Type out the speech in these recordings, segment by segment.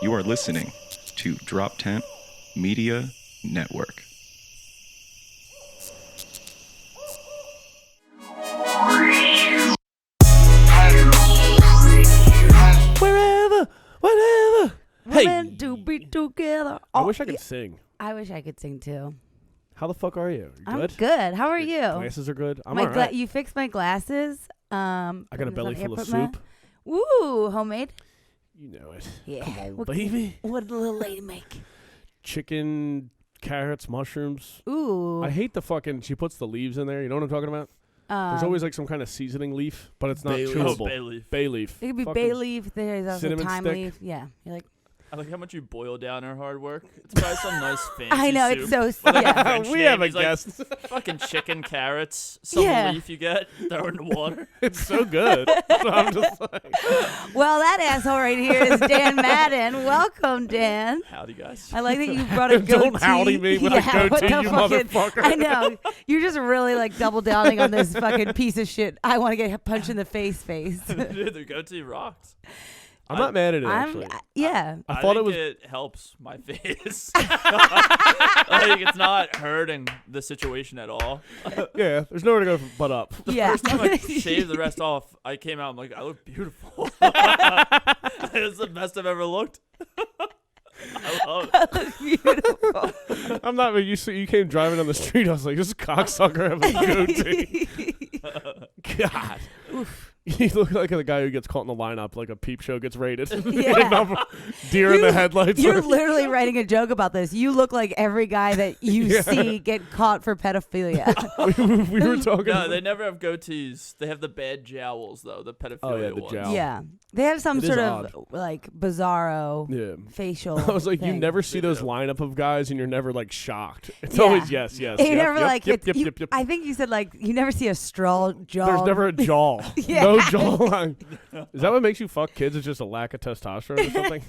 You are listening to Drop Tent Media Network. Wherever, whatever. We're Hey, meant to be together. I wish I could sing. I wish I could sing too. How the fuck are you? You I'm good? good. How are you? Glasses are good. I'm all right. You fixed my glasses. I got a belly full of soup. Woo, homemade. You know it. Yeah. Come on, What- baby. What did the little lady make? Chicken, carrots, mushrooms. Ooh. I hate the fucking. She puts the leaves in there. You know what I'm talking about? There's always like some kind of seasoning leaf, but it's not Bay leaf. chewable. Oh, bay leaf. Bay leaf. It could be Fucking bay leaf. There's also cinnamon thyme stick. leaf. Yeah. You're like, I like how much you boil down her hard work. It's probably some nice fancy I know soup. it's so. With, like, Yeah. French We name. have a He's like, guest. fucking chicken, carrots, some Yeah. leaf you get, throw in the water. It's so good. So I'm just like, Well, that asshole right here is Dan Madden. Welcome, Dan. Howdy, guys. I like that you brought a goatee. don't howdy me with a Yeah, what goatee, the you fucking- motherfucker. I know. You're just really like double downing on this fucking piece of shit. I want to get punched in the face. Dude, the goatee rocks. I'm not mad at it, I'm, actually. yeah. I thought think it was. it helps my face. Like, it's not hurting the situation at all. Yeah, there's nowhere to go but up. Yeah. First time I shaved the rest off, I came out, I'm like, I look beautiful. It's the best I've ever looked. I love it. Beautiful. I'm not. You came driving down the street. I was like, this cocksucker have a goatee. God. You look like the guy who gets caught in the lineup, like a peep show gets raided. Yeah. Deer in the headlights. You're literally writing a joke about this. You look like every guy that you see get caught for pedophilia. we were talking. No, they never have goatees. They have the bad jowls, though, the pedophilia Oh, yeah, the ones. jowl. Yeah. They have some It is sort of like bizarro Yeah. facial I was like, you thing. never see They those do. lineup of guys, and you're never like shocked. It's Yeah. always yes, yes. You yep, never yep, like yep, it's, yep, you- yep, yep. I think you said like you never see a straw jaw. There's never a jaw. Yeah. No jawline. Is that what makes you fuck kids? It's just a lack of testosterone or something?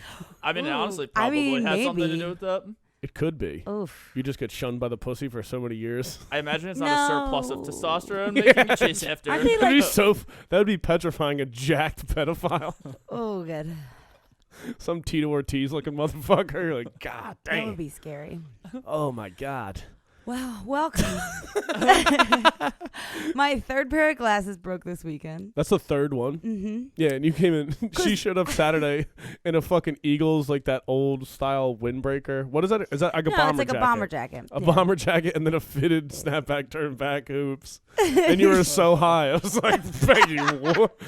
I mean, it Ooh, honestly I probably mean, has something to maybe. do with that. It could be. Oof. You just get shunned by the pussy for so many years. I imagine it's not a surplus of No. testosterone making you chase after. I mean, That'd be like, that would be petrifying, a jacked pedophile. oh, good. Some Tito Ortiz looking motherfucker. You're like, God That damn. would be scary. Oh my God. Well, welcome. My third pair of glasses broke this weekend. That's the third one. Mm-hmm. Yeah, and you came in. She showed up Saturday in a fucking Eagles, like that old style windbreaker. What is that? Is that like a No, bomber it's like jacket? a bomber jacket. A Yeah. bomber jacket and then a fitted snapback turn back hoops. And you were so high. I was like, Peggy, what?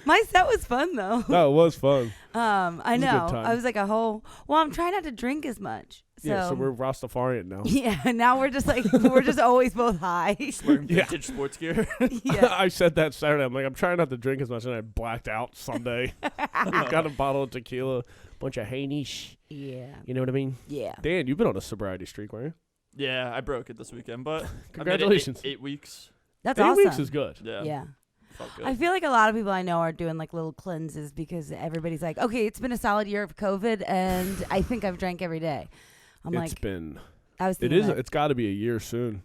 My set was fun though. No, it was fun. I was a good know. time. I was like a whole. Well, I'm trying not to drink as much. So, Yeah, so we're Rastafarian now. Yeah, now we're just like we're just always both high. Wearing Yeah. vintage sports gear. Yeah. I said that Saturday. I'm like, I'm trying not to drink as much, and I blacked out Sunday. Got a bottle of tequila, bunch of Hainish. Yeah. You know what I mean? Yeah. Dan, you've been on a sobriety streak, weren't you? Yeah, I broke it this weekend, but Congratulations. I made it 8 weeks. That's 8 awesome. weeks is good. Yeah. Yeah. Felt good. I feel like a lot of people I know are doing like little cleanses because everybody's like, okay, it's been a solid year of COVID, and I think I've drank every day. I'm It's like, been. I was It thinking is. that. It's got to be a year soon.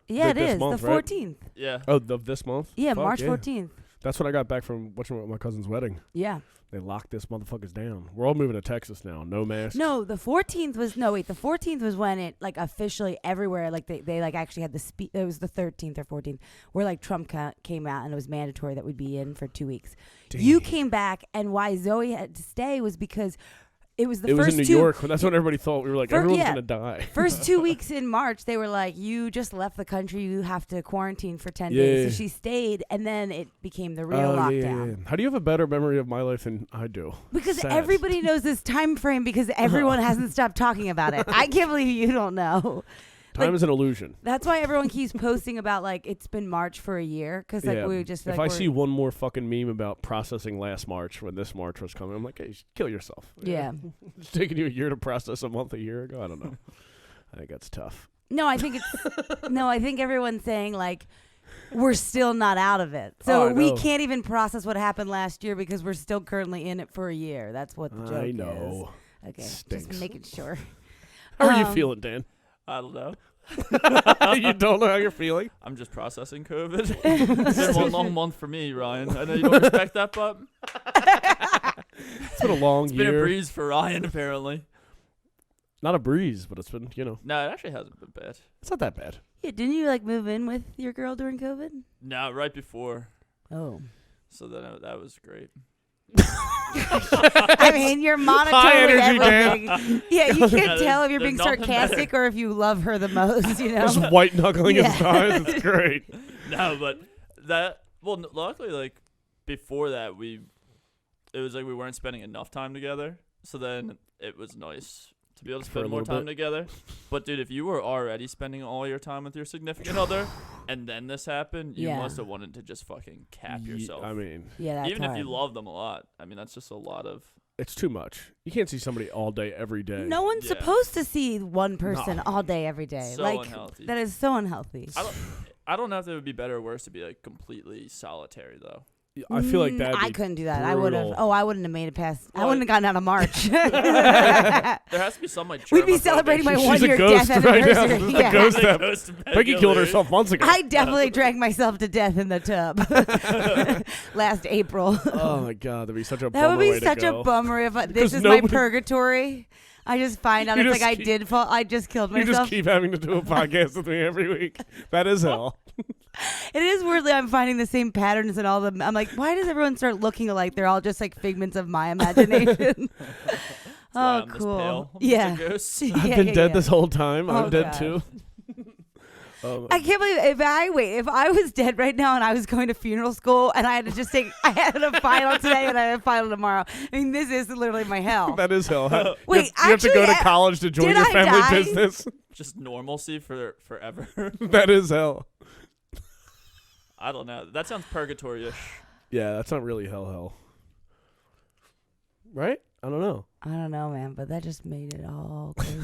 Yeah, it this is. month, The right? 14th. Yeah. Oh, of this month? Yeah, Fuck March yeah. 14th. That's when I got back from watching my cousin's wedding. Yeah. They locked this motherfuckers down. We're all moving to Texas now. No masks. No, the 14th was the 14th was when it like officially everywhere like they like actually had the it was the 13th or 14th where like Trump came out and it was mandatory that we'd be in for 2 weeks. You came back, and why Zoe had to stay was because it was the It first was in New two York. That's when everybody thought we were like, everyone's yeah. going to die. First 2 weeks in March, they were like, you just left the country. You have to quarantine for 10 Yeah. days. So she stayed, and then it became the real lockdown. Yeah. How do you have a better memory of my life than I do? Because Sad. everybody knows this time frame because everyone hasn't stopped talking about it. I can't believe you don't know. Time like- is an illusion. That's why everyone keeps posting about, like, it's been March for a year. Because, like, Yeah. we just, If like, I see one more fucking meme about processing last March when this March was coming, I'm like, hey, kill yourself. Yeah. It's taking you a year to process a month a year ago. I don't know. I think that's tough. No, I think it's, no, I think everyone's saying, like, we're still not out of it. Oh, So I we know. can't even process what happened last year because we're still currently in it for a year. That's what the joke I know. is. Okay, Stinks. just making sure. How are you feeling, Dan? I don't know. You don't know how you're feeling? I'm just processing COVID. It's been one long month for me, Ryan. I know you don't respect that, but It's been a long It's year. been a breeze for Ryan, apparently. Not a breeze, but it's been, No, it actually hasn't been bad. it's not that bad. Yeah, didn't you like move in with your girl during COVID? No, right before. Oh. So then that was great. I mean, you're monotone with energy, Dan. everything. Yeah, you can't tell if you're there's being nothing sarcastic or if you love her the most, Just white knuckling his Yeah. thighs. It's great. No, but luckily, like, before that, it was like we weren't spending enough time together. So then it was nice to be able to For a spend more little time together. But, dude, if you were already spending all your time with your significant other and then this happened, you Yeah. must have wanted to just fucking cap yourself. I mean, Yeah, that's Even hard. if you love them a lot. I mean, that's just a lot of... it's too much. You can't see somebody all day, every day. No one's Yeah. supposed to see one person No. all day, every day. So like unhealthy. that is so unhealthy. I don't know if it would be better or worse to be, like, completely solitary, though. I feel like that. I couldn't do that. I would have. brutal. Oh, I wouldn't have made it past. I Well, wouldn't have gotten out of March. There has to be some, like, We'd be germaphobic- celebrating my She's 1 a year ghost death right now. anniversary. This is a Yeah. ghost The step. ghost of Peggy killed O'Leary. herself months ago. I definitely drank myself to death in the tub last April. Oh my god, that'd be such a That bummer would be way such to a go. bummer if this Because is my nobody- purgatory. I just find out You it's just like I keep- did fall. I just killed You myself. just keep having to do a podcast with me every week. That is hell. It is weirdly I'm finding the same patterns in all the. I'm like, why does everyone start looking alike? They're all just like figments of my imagination. That's why Oh, I'm this cool. pale. I'm Yeah. just a ghost. Yeah, I've been yeah, dead yeah. this whole time. Oh, I'm dead God. too. Oh, I can't believe if I was dead right now and I was going to funeral school and I had to just take I had a final today and I had a final tomorrow. I mean, this is literally my hell. that is hell. Wait, you have to go to actually, college to join did your I family die? business. Just normalcy for forever. That is hell. I don't know. That sounds purgatory-ish. Yeah, that's not really hell. Right? I don't know. I don't know, man, but that just made it all crazy.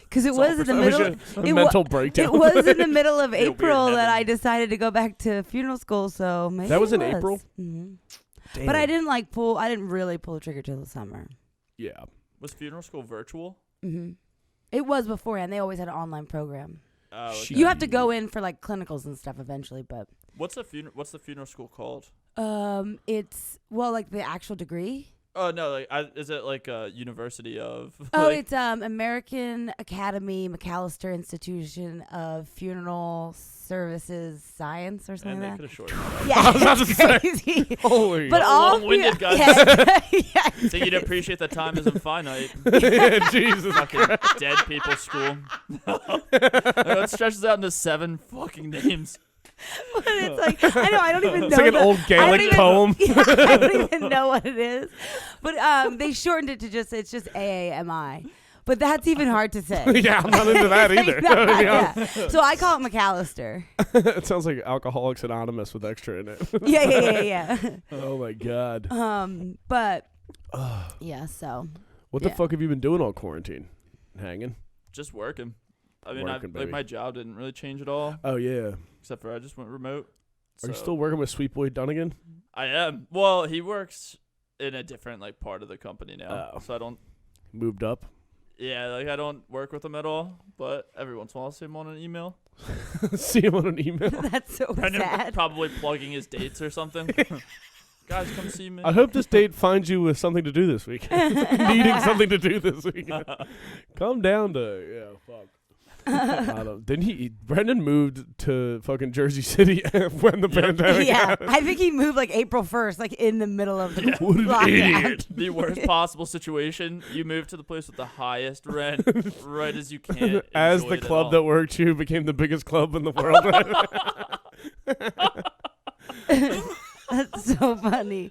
Because it It's was all in the I wish middle. a It mental breakdown. It was in the middle of Be a weird April that heaven. I decided to go back to funeral school. So maybe That was it in April? hmm Damn. But I didn't really pull the trigger till the summer. Yeah. Was funeral school virtual? hmm It was beforehand. They always had an online program. Oh, okay. You have to go in for like clinicals and stuff eventually, but What's the funeral school called? it's like the actual degree. Oh no, is it like a university of? Oh, like, it's American Academy McAllister Institution of Funeral Services Science or something and they like could that. have shortened that. Yeah, I was about it's to say. crazy. Holy. But A all long-winded guy. yeah, So you'd appreciate that time isn't finite. Jesus. Fucking dead people school. It stretches out into 7 fucking names. but it's like I don't even know. It's like an old Gaelic poem. Yeah, I don't even know what it is. But they shortened it to it's just AAMI. But that's even hard to say. Yeah, I'm not into that either. To be honest. Yeah. So I call it McAllister. It sounds like Alcoholics Anonymous with extra in it. Yeah. Oh my god. But yeah, so What the Yeah. fuck have you been doing all quarantine? Hanging? Just working. I mean, Working, baby. my job didn't really change at all, Oh yeah. except for I just went remote. Are you So- still working with Sweet Boy Dunnigan? I am. Well, he works in a different part of the company now, Oh. so I don't. Moved up? Yeah, I don't work with him at all. But every once in a while, I'll see him on an email. See him on an email. that's so Brendan sad. probably plugging his dates or something. Guys, come see me. I hope this date finds you with something to do this week. Needing something to do this week. Come down to fuck. I don't, didn't he? Brendan moved to fucking Jersey City when the pandemic Yeah, happened. I think he moved like April 1st, like in the middle of the What an lockdown. idiot. The worst possible situation. You move to the place with the highest rent right as you can. As the club that worked you became the biggest club in the world. That's so funny.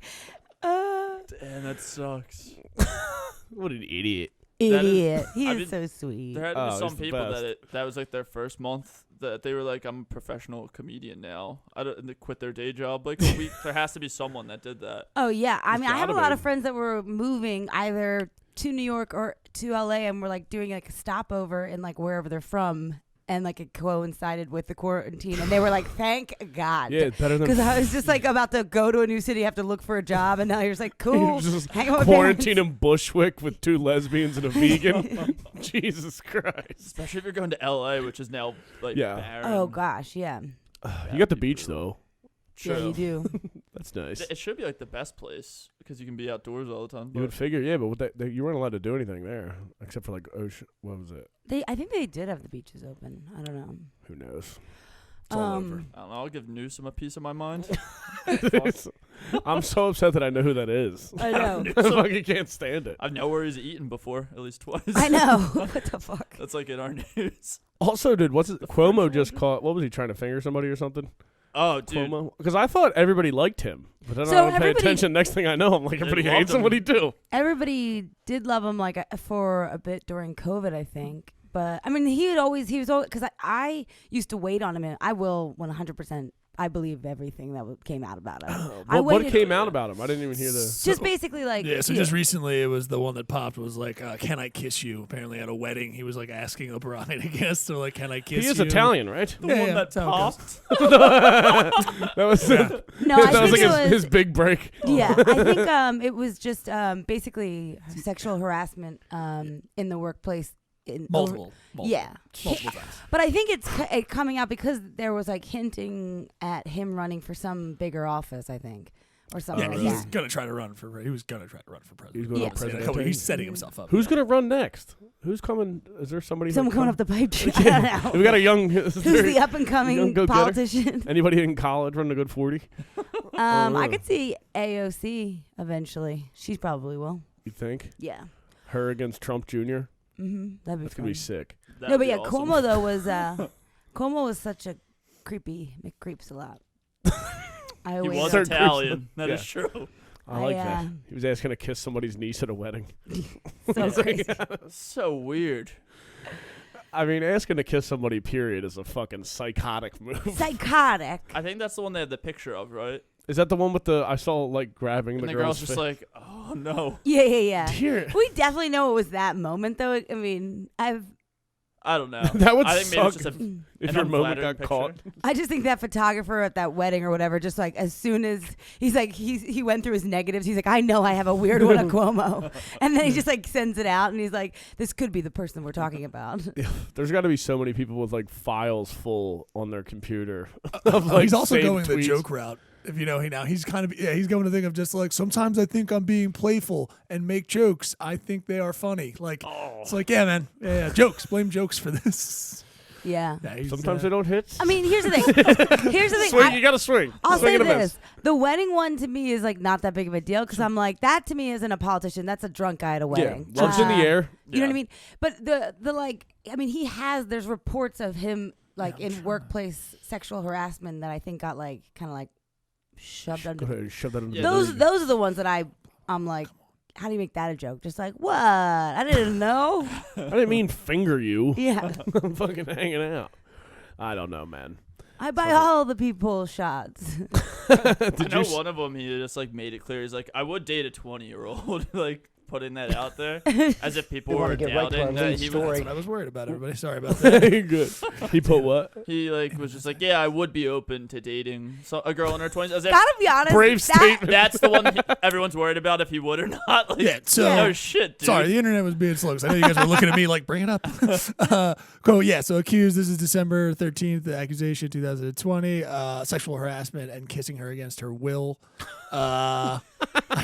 Damn, that sucks. What an idiot. Idiot. He I is mean, so sweet. There had to Oh, be he's some the people best. that was like their first month that they were like, I'm a professional comedian now. And they quit their day job like a week. There has to be someone that did that. Oh yeah, I There's mean, I have a gotta lot be. of friends that were moving either to New York or to LA, and were like doing like a stopover in like wherever they're from, and like it coincided with the quarantine, and they were like, "Thank God." Yeah, it's better than Because I was just like about to go to a new city, have to look for a job, and now you're just like, cool. just hang out with quarantine parents. in Bushwick with 2 lesbians and a vegan. Jesus Christ. Especially if you're going to LA, which is now like Yeah. barren. Oh gosh, yeah. You got the beach though. Yeah, you do. That's nice. It should be like the best place because you can be outdoors all the time. You would figure, yeah, but with that, you weren't allowed to do anything there except for like ocean. What was it? I think they did have the beaches open. I don't know. Who knows? It's all over. I don't know, I'll give Newsom a piece of my mind. I'm so upset that I know who that is. I know. I fucking can't stand it. I've know where he's eaten before, at least twice. I know. What the fuck? That's like in our news. Also, dude, what's it? The Cuomo French just one? caught. What was he trying to finger somebody or something? Oh, dude. Cuomo, because I thought everybody liked him, but then So I don't pay everybody- attention. Next thing I know, I'm like, They everybody loved hates him. him. What do he do? Everybody did love him like for a bit during COVID, I think. But I mean, he was always because I used to wait on him, and I will 100%. I believe everything that came out about him. What came out about him? I didn't even hear the. Just basically like Yeah, so just recently it was the one that popped was like, can I kiss you? Apparently at a wedding he was like asking a bride, I guess, so like, can I kiss you? He is Italian, right? The Yeah, one yeah, that that's how it goes. popped. That was no, I that was think like it was his big break. Yeah, I think it was just basically sexual harassment in the workplace. Multiple. Yeah. Multiple times. But I think it's coming out because there was like hinting at him running for some bigger office, I think, or something Yeah, like he's that. gonna try to run for. He was gonna try to run for president. He's going Yeah. to president. He's setting himself up. Who's gonna run next? Who's coming? Is there somebody? Someone coming up the pipe. I don't know. We got a young. Who's the up and young coming go-getter? politician? Anybody in college running a good 40? I could see AOC eventually. She probably will. You think? Yeah. Her against Trump Jr. That'd be That's fun. gonna be sick. No, but yeah, Cuomo though was Cuomo was such a creepy. McCreeps a lot. I He always was Start Italian. That is Yeah. true. I like I, that. He was asking to kiss somebody's niece at a wedding. so crazy. So weird. I mean, asking to kiss somebody, period, is a fucking psychotic move. Psychotic. I think that's the one they had the picture of, right? Is that the one with the? I saw like grabbing And the the girl's girl's just face. like, oh no. Yeah. Dear. We definitely know it was that moment, though. I mean, I don't know. That would I think maybe it's suck just a if an your moment unflattering got caught. picture. I just think that photographer at that wedding or whatever, just like as soon as he went through his negatives, he's like, I know I have a weird one at Cuomo, and then he just like sends it out, and he's like, this could be the person we're talking about. There's got to be so many people with like files full on their computer. Of, like, He's also saved going the tweets. joke route. If you know, he's kind of he's going to think of just like sometimes I think I'm being playful and make jokes. I think they are funny. Like it's like man, jokes. Blame jokes for this. Yeah. Yeah, he's, Sometimes they don't hit. I mean, here's the thing. Swing, you got to swing. I'll Swing say and a miss. this: the wedding one to me is like not that big of a deal because I'm like that to me isn't a politician. That's a drunk guy at a wedding. Yeah, love's in the air. You know what I Yeah. mean? But the like, I mean, there's reports of him like in workplace sexual harassment that I think got like kind of like shoved Go under. ahead, shove that under Yeah, the Those booty. those are the ones that I'm like, how do you make that a joke? Just like what? I didn't know. I didn't mean finger you. Yeah, I'm fucking hanging out. I don't know, man. I buy all the people shots. I know one of them, he just like made it clear. He's like, I would date a 20-year-old. Like putting that out there as if people They wanna were get right to our doubting that lead he story. was. That's what I was worried about. Everybody, sorry about that. Good. He put what? He like was just like, yeah, I would be open to dating a girl in her 20s. As if Gotta be honest. Brave statement. that's the one everyone's worried about if he would or not. Like, Yeah, so Yeah. oh shit, dude. sorry, the internet was being slow. 'Cause I know you guys were looking at me like, bring it up. Cool. Yeah. So accused. This is December 13th. The accusation 2020. Sexual harassment and kissing her against her will. I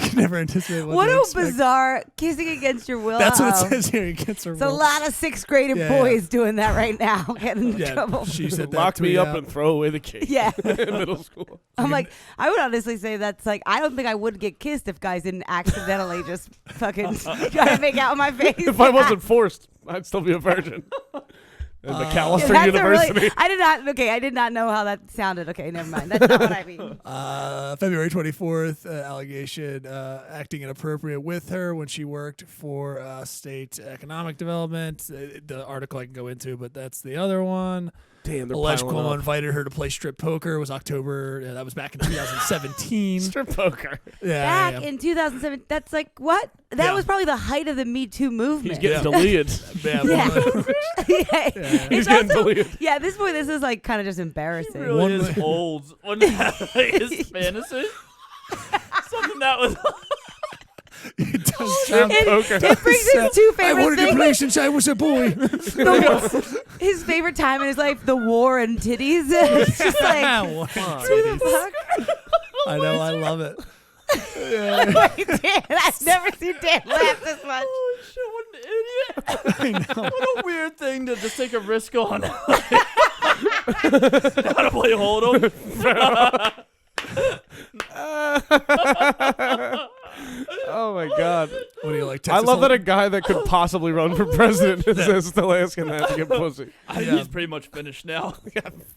can never anticipate what What to a expect. bizarre kissing against your will. That's what it Uh-oh. says here. Against her It's a will. lot of sixth graded Yeah, boys doing that right now, getting in Yeah, trouble. she said that. Lock me tweet up out. and throw away the key. Yeah. In middle school. I'm like, I would honestly say that's like, I don't think I would get kissed if guys didn't accidentally just fucking try to make out with my face. If I wasn't forced, I'd still be a virgin. And the Yeah, Callister that's a University. really, I did not know how that sounded. Okay, never mind. That's not what I mean. February 24th, allegation acting inappropriate with her when she worked for state economic development. The article I can go into, but that's the other one. Damn, they're Alleged piling Cuomo up. invited her to play strip poker. It was October. That was back in 2017. Strip poker. Yeah, Back in 2007, that's like, what? That Yeah. was probably the height of the Me Too movement. He's getting Yeah. deleted. yeah. Yeah. well, Yeah. He's It's getting also- deleted. Yeah, this is like kind of just He embarrassing. really One is way- old. When his fantasy. Something that was. it does Strip sound- poker. It brings his two I favorite wanted to things. play since I was a boy. His favorite time in his life, the war and titties. It's just like, Wow. who the fuck? I know. I love it. Wait, Dan, I've never seen Dan laugh this much. Oh shit! What an idiot! I know. What a weird thing to just take a risk on. How to play Hold'em? Oh my god! What do you like? I Texas love that Hold'em? a guy that could possibly run for president is still asking that to get pussy. I think he's pretty much finished now.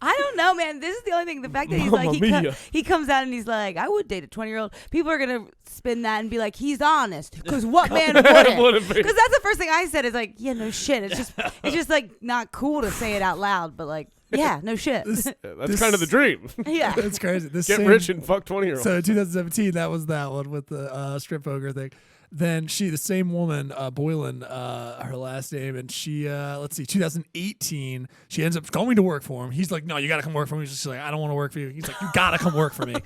I don't know, man. This is the only thing. The fact that he's like, Mamma mia. he comes out and he's like, I would date a 20-year-old. People are going to spin that and be like, he's honest. Because what man wouldn't? Wouldn't be. Because that's the first thing I said is like, yeah, no shit. It's just like not cool to say it out loud, but like, yeah, no shit. That's kind of the dream. Yeah. That's crazy. This Get same- rich and fuck 20-year-olds. So in 2017, that was that one with the strip poker thing. Then the same woman, Boylan, her last name, and she, 2018, she ends up going to work for him. He's like, no, you got to come work for me. She's like, I don't want to work for you. He's like, you got to come work for me.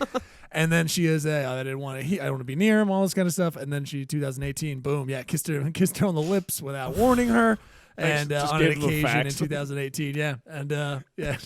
And then she is, I didn't want to, I don't want to be near him, all this kind of stuff. And then 2018, boom, yeah, kissed her on the lips without warning her. And Just on an gave them occasion in facts. 2018, yeah. And yeah,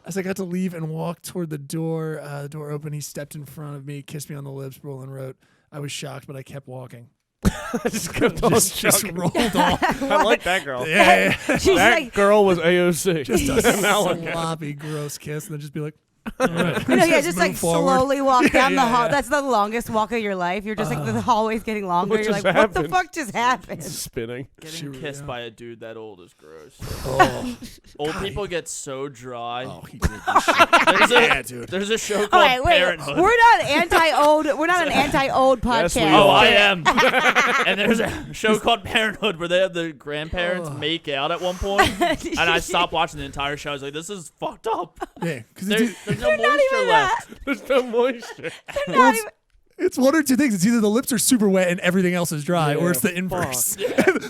as I got to leave and walk toward the door opened, he stepped in front of me, kissed me on the lips. Roland wrote, I was shocked, but I kept walking. I just kept on Just chugging. rolled off. I like that girl. Yeah. She's That like, girl was AOC. Just a Now look at her. sloppy, gross kiss, and then just be like, all right. you know, yeah, just move like forward. slowly walk down the yeah, hall. yeah. That's the longest walk of your life. You're just like the hallway's getting longer. What You're just like, what the happened? fuck just happened? Spinning. Getting She- kissed yeah. by a dude that old is gross. Oh, Old people get so dry. oh, he did this shit. There's, a, dude. there's a show All called right, wait. Parenthood. We're not anti-old. We're not an anti-old Yes, we podcast. Oh, are. I am. And there's a show called Parenthood where they have the grandparents make out at one point. And I stopped watching the entire show. I was like, this is fucked up. Yeah, because There's no They're not moisture even left. There's no moisture. They're not even. it's one or two things. It's either the lips are super wet and everything else is dry, or Yeah, it's the fuck. inverse.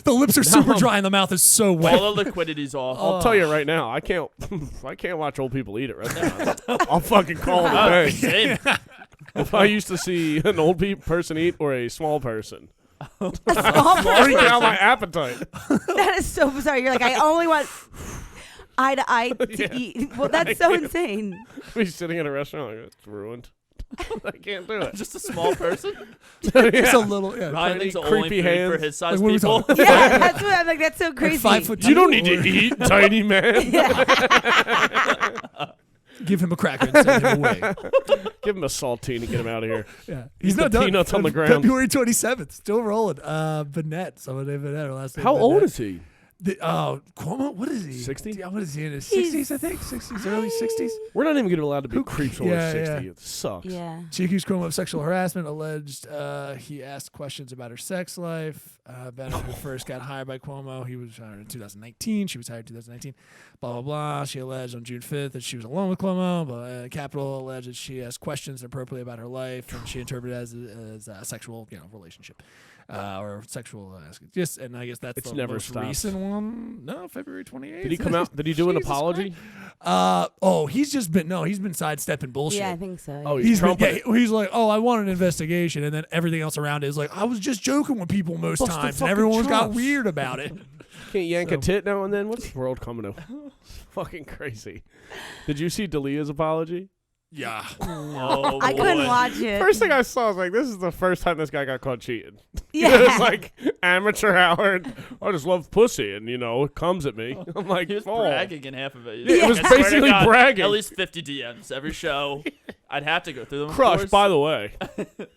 The lips are super dry and the mouth is so wet. All the liquidity's off. I'll tell you right now, I can't watch old people eat it right now. I'll fucking call it a day. Same. If I used to see an old person eat or a small person, Small freak out my appetite. That is so bizarre. You're like, I only want eye to eye to eat. Well, that's so insane. Be sitting in a restaurant, like, it's ruined. I can't do it. Just a small person. Just a little, yeah. Ryan Tiny, thinks the only creepy food hands. for his size Like, what are we people. talking Yeah, that's what I'm like. That's so Like crazy. 5'2". You don't need or to eat, tiny man. Give him a cracker and send him away. Give him a saltine and get him out of here. Yeah, He's not the done. peanuts on the ground. February 27th, still rolling. Burnett, someone named Burnett. Her last name How Burnett. old is he? Cuomo, what is he? 60? Yeah, what is he in his 60s? I think 60s, early 60s. We're not even getting allowed to be Who- creeps over yeah, 60. yeah. It sucks. Yeah. She accused Cuomo of sexual harassment, alleged he asked questions about her sex life. Bennett, who first got hired by Cuomo, he was hired in 2019. She was hired in 2019. Blah, blah, blah. She alleged on June 5th that she was alone with Cuomo. But Capitol alleged that she asked questions inappropriately about her life, and she interpreted it as a sexual relationship. Or sexual, just, and I guess that's It's the never most stopped. recent one. No, February 28th. Did he come out? Did he do an Jesus apology? He's been sidestepping bullshit. Yeah, I think so. Oh, yeah. he's trumping it. He's like, oh, I want an investigation, and then everything else around it is like, I was just joking with people most Bust the times, and fucking everyone's got chops. weird about it. Can't yank So- a tit now and then? What's the world coming to? Fucking crazy. Did you see Dalia's apology? Yeah. Oh, I couldn't boy. watch it. First thing I saw was like, this is the first time this guy got caught cheating. Yeah. It was like amateur Howard. I just love pussy, and it comes at me. I'm like, He was oh. bragging in half of it. Yeah, it was I swear to basically God, bragging. At least 50 DMs every show. I'd have to go through them. of Crush, course. by the way.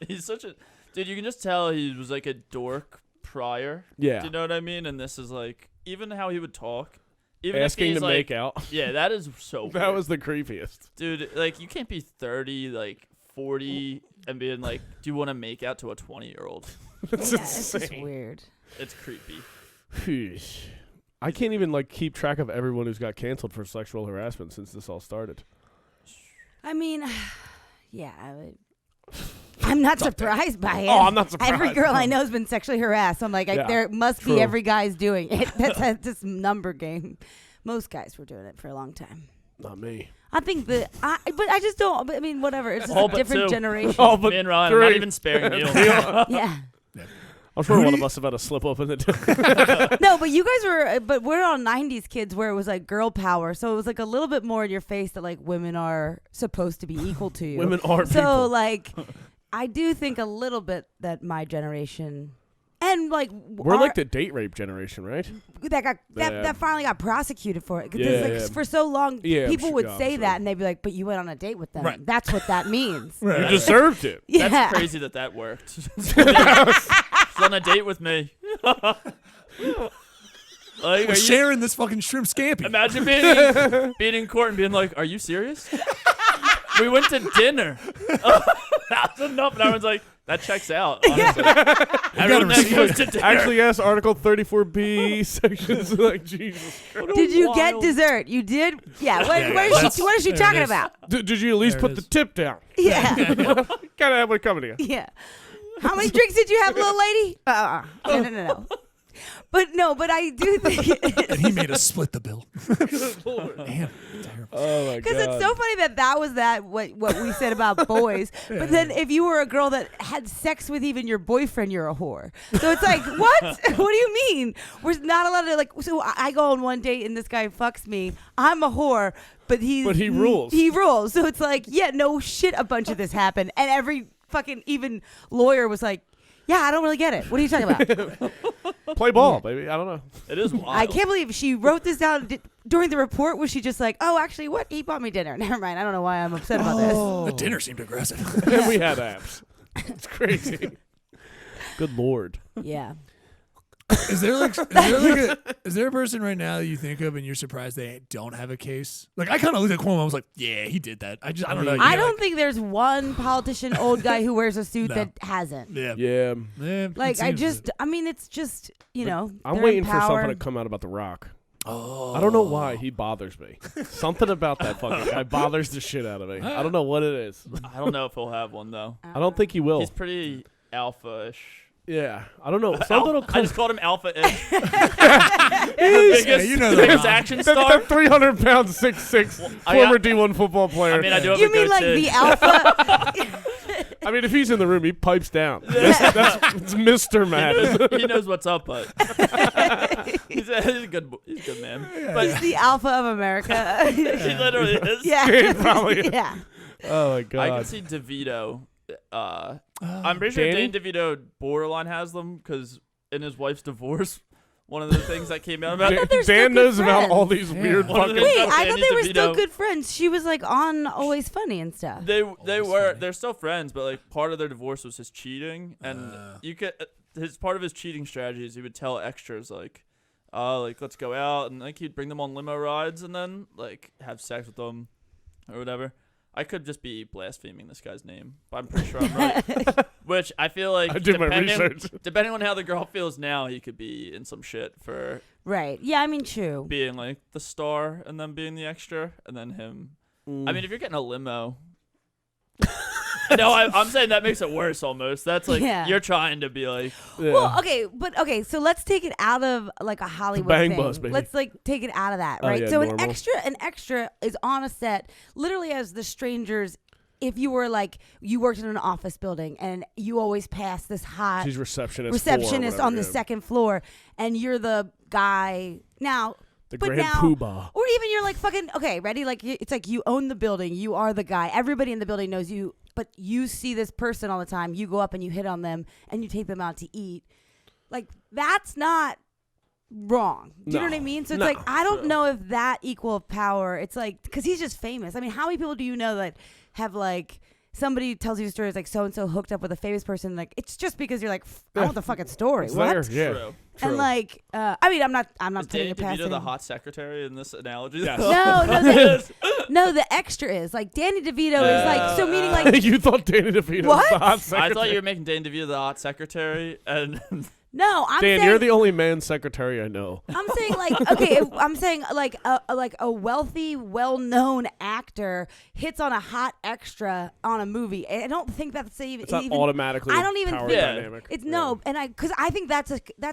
He's such a dude. You can just tell he was like a dork prior. Yeah. Do you know what I mean? And this is like even how he would talk. Even Asking if he's to like, make out. Yeah, that is so. That weird. was the creepiest. Dude. Like you can't be 30, like 40, and being like, "Do you want to make out to a 20-year-old?" It's Yeah, it's just insane. weird. It's creepy. Pheesh. I can't even keep track of everyone who's got canceled for sexual harassment since this all started. I mean, yeah. I'm not surprised by it. Oh, I'm not surprised. Every girl I know has been sexually harassed. I'm like, Yeah, there must true. be every guy's doing it. That's this number game. Most guys were doing it for a long time. Not me. I think but I just don't. But I mean, whatever. It's just All a but different two. generation. Oh, but Me and Ryan, I'm not three. even sparing you. Yeah. I'm sure one of us have had a slip up in the. No, but you guys were, but we're all 90s kids where it was like girl power. So it was like a little bit more in your face that like women are supposed to be equal to you. Women are so people. like, I do think a little bit that my generation and like We're like the date rape generation, right? that finally got prosecuted for it. 'Cause Yeah, like, yeah. for so long, Yeah, people would I'm say sure. that and they'd be like, but you went on a date with them. Right. That's what that means. Right. You deserved it. Yeah. That's crazy that worked. She's on a date with me. Like, We're sharing this fucking shrimp scampi. imagine being in court and being like, "Are you serious? We went to dinner. That's enough." And everyone's like, "That checks out." Honestly. Everyone that goes to dinner. Actually, yes. Article 34B sections. Like Jesus. Did you get Wild. dessert? You did? Yeah. Yeah, What is she there talking it is. about? Did you at least There put it the is. tip down? Yeah. Gotta have one coming to you. Yeah. How many drinks did you have, little lady? No. But I do think And he made us split the bill. Damn. Terrible. Oh my god. because it's so funny that was what we said about boys. But then if you were a girl that had sex with even your boyfriend, you're a whore. So it's like, what? What do you mean? We're not allowed to like. So I go on one date and this guy fucks me. I'm a whore. But he rules. He rules. So it's like, yeah, no shit. A bunch of this happened, and every fucking even lawyer was like, yeah, I don't really get it. What are you talking about? Play ball, baby. I don't know. It is wild. I can't believe she wrote this down during the report. Was she just like, oh, actually, what? He bought me dinner. Never mind. I don't know why I'm upset about The dinner seemed aggressive. And we had abs. It's crazy. Good lord. this. Yeah. Is there a person right now that you think of and you're surprised they don't have a case? Like I kind of looked at Cuomo. I was like, yeah, he did that. I don't know. I don't think there's one politician, old guy who wears a suit No. that hasn't. Yeah. Yeah. Like, it I seems just, I mean, it's just, you know. I'm they're waiting in for power. something to come out about The Rock. Oh. I don't know why he bothers me. Something about that fucking guy bothers the shit out of me. I don't know what it is. I don't know if he'll have one though. I don't think he will. He's pretty alpha-ish. Yeah. I don't know. Something will I come. just called him alpha-ish. The Yeah, you know the biggest Rock. action star. That 300-pound 6'6" I former got- D1 football player. I mean, I do have You a mean like goatee. the alpha? I mean, if he's in the room, he pipes down. It's Mr. Madden. He knows what's up, but he's a good man. But He's the alpha of America. he literally is. Yeah. Probably. Yeah. Oh my god. I can see DeVito. I'm pretty sure Danny? Danny DeVito borderline has them because in his wife's divorce, one of the things that came out about Dan, thought they're still Dan good knows about friends. all these Yeah. weird One of the fucking. Wait, Danny I thought they were still DeVito. good friends. She was like on Always Funny and stuff. they're still friends, but like part of their divorce was his cheating, and you could his part of his cheating strategy is he would tell extras like let's go out, and like he'd bring them on limo rides and then like have sex with them or whatever. I could just be blaspheming this guy's name, but I'm pretty sure I'm right. Which I feel like I did my research. depending on how the girl feels now, he could be in some shit for Right. Yeah, I mean, true. being like the star and then being the extra and then him. I mean, if you're getting a limo. No, I'm saying that makes it worse almost. That's like Yeah. you're trying to be like Yeah. Well, okay, so let's take it out of like a Hollywood bang thing. bus, baby. Let's like take it out of that, Oh, right? yeah, So normal. an extra is on a set literally as the strangers. If you were like you worked in an office building and you always pass this hot She's receptionist. receptionist on the second. second floor and you're the guy now. The but Grand now, Poobah. or even you're like fucking okay, ready? Like it's like you own the building, you are the guy. Everybody in the building knows you, but you see this person all the time. You go up and you hit on them and you take them out to eat. Like that's not wrong. Do you know what I No. mean? So it's No. like I don't know if that equal power. It's like because he's just famous. I mean, how many people do you know that have like somebody tells you stories like so and so hooked up with a famous person? Like it's just because you're like I want the fucking story. It's What? there, yeah. true. True. And like I mean, I'm not Is putting Danny it past DeVito the him. hot secretary in this analogy? Yes. No, the extra is like Danny DeVito is like so meaning like You thought Danny DeVito What? was the hot I secretary. thought you were making Danny DeVito the hot secretary, and no, I'm Dan, saying you're the only man secretary I know. I'm saying like okay, I'm saying like a wealthy, well-known actor hits on a hot extra on a movie. I don't think that's even. It's not automatically I don't even power think dynamic. it's no, and because I think that's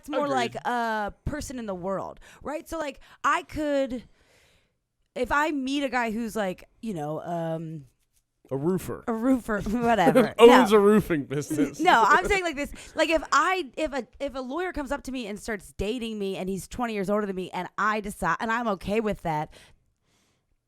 more Agreed. like a person in the world, right? So like I could, if I meet a guy who's like A roofer. A roofer, whatever. Owns no. a roofing business. No, I'm saying like this. Like if a lawyer comes up to me and starts dating me and he's 20 years older than me and I decide and I'm okay with that.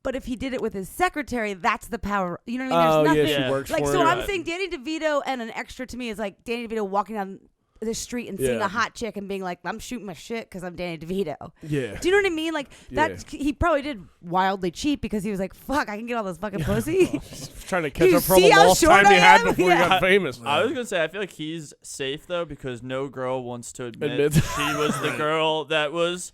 But if he did it with his secretary, that's the power. You know what I mean? There's nothing. Yeah, she works like for so him. I'm saying Danny DeVito and an extra to me is like Danny DeVito walking down the street and seeing Yeah. a hot chick and being like, I'm shooting my shit because I'm Danny DeVito. Yeah. Do you know what I mean? Like that he probably did wildly cheap because he was like, fuck, I can get all this fucking pussy. Trying to catch You up for all see the how lost short time he I had am? before he Yeah. got famous. I was gonna say I feel like he's safe though because no girl wants to admit Admit. she was the girl that was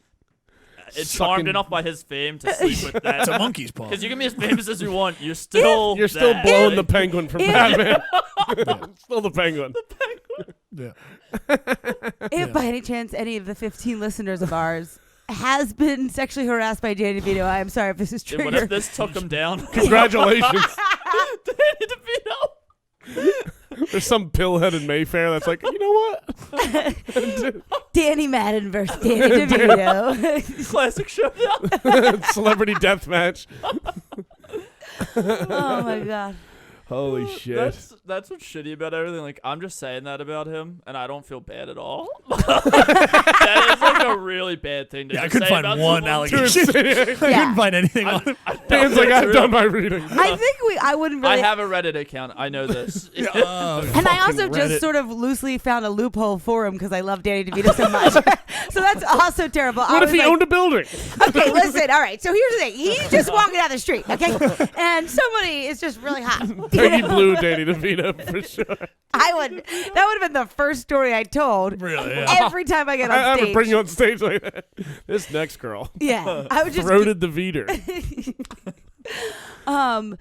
charmed Sucking- enough by his fame to sleep with that. It's a monkey's paw. Because you can be as famous as you want, you're still You're still that. blowing the penguin from If- Batman. Still the penguin. Yeah. If by any chance any of the 15 listeners of ours has been sexually harassed by Danny DeVito, I am sorry if this is Dude, true. what if this took him down? Congratulations. Danny DeVito. There's some pillhead in Mayfair that's like, you know what? Danny Madden versus Danny DeVito. Classic showdown. Celebrity death match. Oh my god. Holy shit. That's what's shitty about everything. Like I'm just saying that about him, and I don't feel bad at all. That is like a really bad thing to Yeah, I just couldn't say find about one someone. allegation. I Yeah. couldn't find anything on it. Dan's like, I've done my reading. I think I wouldn't really. I have a Reddit account. I know this. And I also Fucking just Reddit. sort of loosely found a loophole for him because I love Danny DeVito so much. So that's also terrible. What if he owned a building? Okay, listen. All right. So here's the thing. He's just walking down the street, okay? And somebody is just really hot. Peggy Blue Danny DeVito for sure. That would have been the first story I told. Really? Yeah. Every time I get on I stage. would bring you on stage like that. This next girl. Yeah. I would just Throated the Veter. no.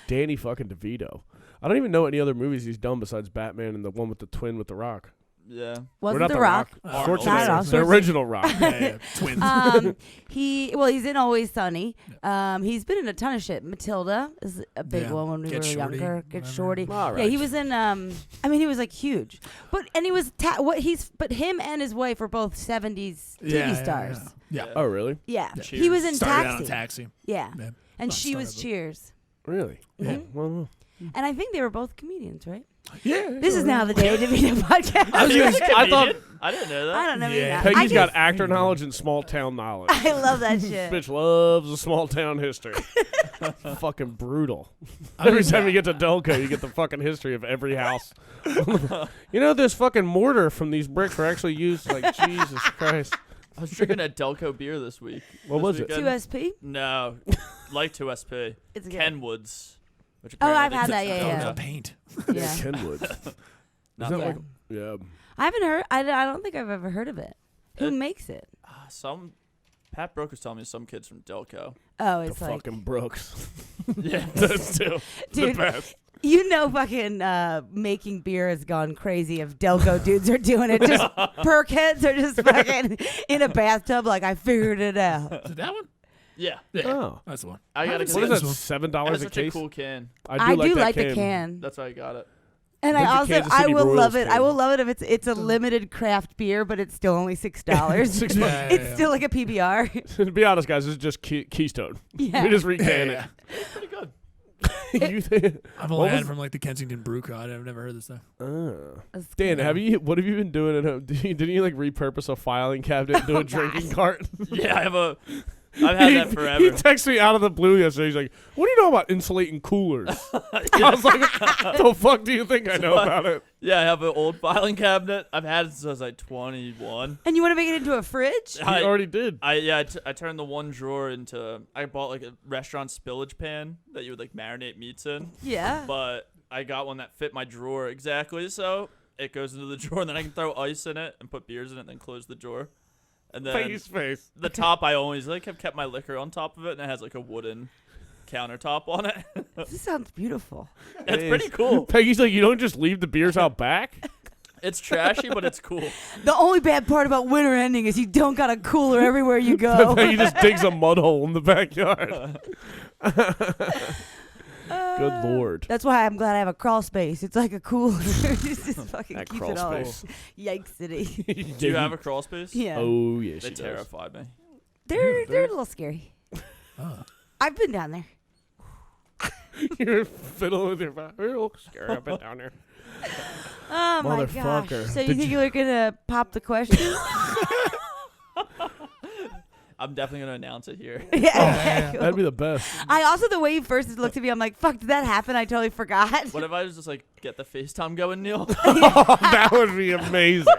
Danny fucking DeVito. I don't even know any other movies he's done besides Batman and the one with the twin with the Rock. Yeah. Or Wasn't not The Rock. Schwarzenegger. Not at all. The original Rock. Yeah, twins. He's in Always Sunny. He's been in a ton of shit. Matilda is a big Yeah. one when we Get were Shorty, younger. Get whatever. Shorty. All Yeah, right. he was in. He was like huge, but he was but him and his wife were both 70s TV stars. Yeah. Oh, really? Yeah, Yeah. he was in Started out on Taxi. Taxi. Yeah, Yeah. and Not she was started, Cheers, Really? Mhm. Well, and I think they were both comedians, right? Yeah. This is now the Danny DeVito podcast. I was He gonna was a say- I thought- comedian? I didn't know that. I don't know. Yeah. Maybe not. Peggy's got actor knowledge and small town knowledge. I love that shit. Bitch loves a small town history. Fucking brutal. Every time you get to Delco, you get the fucking history of every house. You know, this fucking mortar from these bricks were actually used. Like, Jesus Christ. I was drinking a Delco beer this week. What This was it? weekend. 2SP. No, like 2SP. It's good. Kenwoods. Which Oh, apparently I've had they- that. Yeah, Oh, yeah. paint. Yeah. Kenwood. Not Is that bad. like, yeah. I haven't heard. I don't think I've ever heard of it. Who It- makes it? Some Pat Broke was telling me some kids from Delco. Oh, The it's like fucking Brooks. Yeah. That's still the Dude, best. you know, fucking making beer has gone crazy. If Delco dudes are doing it, just perkheads are just fucking in a bathtub. Like I figured it out. Is it that one? Yeah. Yeah. Oh. That's the one. I gotta What What get is it. that, $7 It has a such a case? cool can. I do that like the can, That's why I got it. and Where's the I also Kansas I City will Royals love it. I can? will love it if it's a limited craft beer, but it's still only $6. $6. It's still like a PBR. To be honest, guys, this is just Keystone. Yeah. We just recan Yeah. Pretty good. it. You think? I've What only had was- from like the Kensington Brew Cod. I've never heard this stuff. That's Dan, good. what have you been doing at home? Didn't you like repurpose a filing cabinet into a drinking cart? Yeah, I've had that forever. He texted me out of the blue yesterday. He's like, "What do you know about insulating coolers?" I was like, "The fuck do you think I know about it?" Yeah, I have an old filing cabinet. I've had it since I was like 21. And you want to make it into a fridge? He already did. I turned the one drawer into. I bought like a restaurant spillage pan that you would like marinate meats in, Yeah. but I got one that fit my drawer exactly, so it goes into the drawer, and then I can throw ice in it and put beers in it, and then close the drawer. And then Face. the top, I always like have kept my liquor on top of it, and it has like a wooden countertop on it. This sounds beautiful. It's pretty cool. Peggy's like, "You don't just leave the beers out back." It's trashy, but it's cool. The only bad part about winter ending is you don't got a cooler everywhere you go. Peggy just digs a mud hole in the backyard. Good lord. That's why I'm glad I have a crawl space. It's like a cooler. It's just fucking That keeps crawl it all. space. Yikes city. Do you have a crawl space? Yeah. Oh yeah, They she does. terrified me. They're a little scary. Oh. I've been down there. You're fiddling with your phone. Real scare up and down there. Oh my gosh! Motherfucker. So you Did think you were gonna pop the question? I'm definitely gonna announce it here. Yeah. That'd be the best. I also, the way he first looked at me, I'm like, fuck, did that happen? I totally forgot. What if I just like get the FaceTime going, Neil? That would be amazing.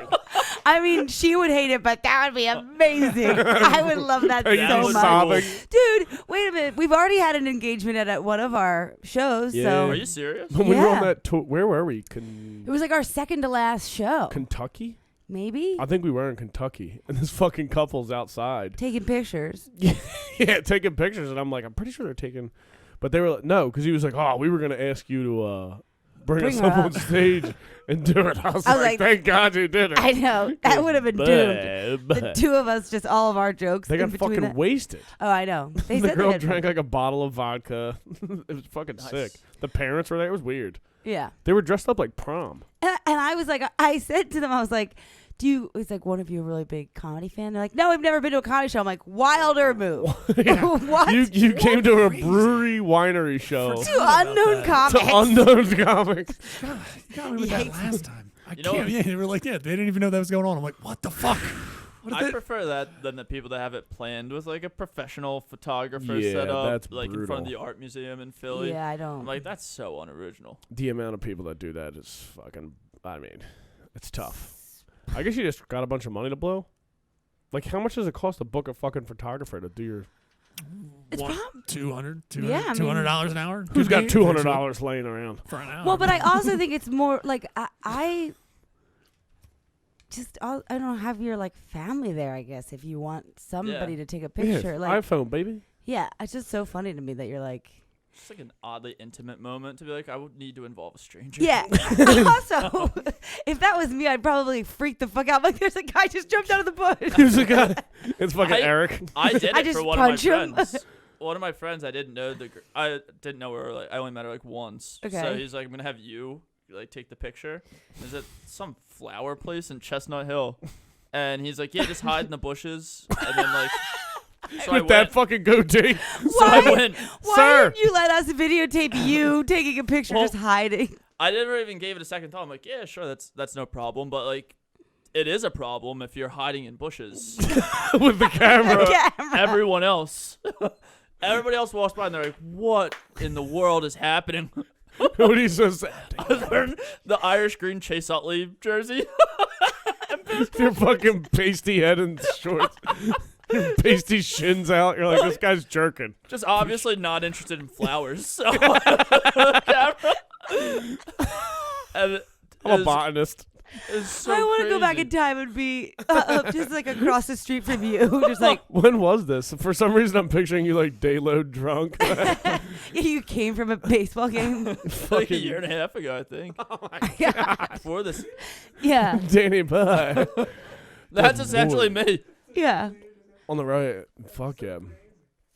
I mean, she would hate it, but that would be amazing. I would love that Are you so much. sobbing? Dude, wait a minute. We've already had an engagement at one of our shows. Yeah. So Are you serious? When we were on Yeah. that tour, where were we? it was like our second to last show. Kentucky? Maybe? I think we were in Kentucky, and this fucking couple's outside. Taking pictures. Yeah, taking pictures, and I'm like, I'm pretty sure they're taking, but they were like, no, because he was like, oh, we were gonna ask you to bring us Bring her up on up. stage and do it. I was like, thank God you did it. I know. That would have been doomed. The two of us, just all of our jokes. They in got between fucking that. wasted. Oh, I know. They The said girl they had drank like a bottle of vodka. It was fucking Nice. sick. The parents were there. It was weird. Yeah. They were dressed up like prom. And I was like, I said to them, I was like, it's like, one of you a really big comedy fan? They're like, no, I've never been to a comedy show. I'm like, wilder move. What? You came to a brewery winery show. To unknown To comics. unknown comics. You got me with that last time. I You know can't. what? Yeah, they were like, yeah, they didn't even know that was going on. I'm like, what the fuck? What I is prefer that than the people that have it planned with like a professional photographer Yeah, set up, that's like in front of brutal. the art museum in Philly. Yeah, I I'm don't. like, that's so unoriginal. The amount of people that do that is fucking, I mean, it's tough. I guess you just got a bunch of money to blow. Like, how much does it cost to book a fucking photographer to do your... It's What? prob- $200 Yeah, I mean- $200 an hour? Who's got Could be. $200 laying around? For an hour? well, but I also think it's more like I just I don't know, have your like family there. I guess if you want somebody to take a picture, Yeah, like iPhone, baby. yeah, it's just so funny to me that you're like. It's like an oddly intimate moment to be like, I would need to involve a stranger. Yeah. Also, if that was me, I'd probably freak the fuck out. Like, there's a guy just jumped out of the bush. Who's the guy? It's fucking I- Eric. I did I it for just one of my punch him. friends. One of my friends, I didn't know I didn't know her. Like, I only met her like once. So Okay. he's like, I'm gonna have you like take the picture. Is it some flower place in Chestnut Hill? And he's like, yeah, just hide in the bushes. And then like, so I With that went. fucking goatee. So I went. Why Sir. didn't you let us videotape you taking a picture Well, just hiding? I never even gave it a second thought. I'm like, yeah, sure, that's no problem. But like, it is a problem if you're hiding in bushes. With the camera. Camera. Everyone else, everybody else walks by and they're like, what in the world is happening? What are you so sad? I was wearing the Irish green Chase Utley jersey. Your fucking pasty head and shorts. Your pasty shins out. You're like, this guy's jerking. Just obviously not interested in flowers. So and I'm a botanist. it's so I want to go back crazy. in time and be just like across the street from you, just like When was this? For some reason, I'm picturing you like day-load drunk. you came from a baseball game. like a year and a half ago, I think. Before this, Yeah, Danny Bye. that's essentially me. yeah. On the right. Fuck yeah.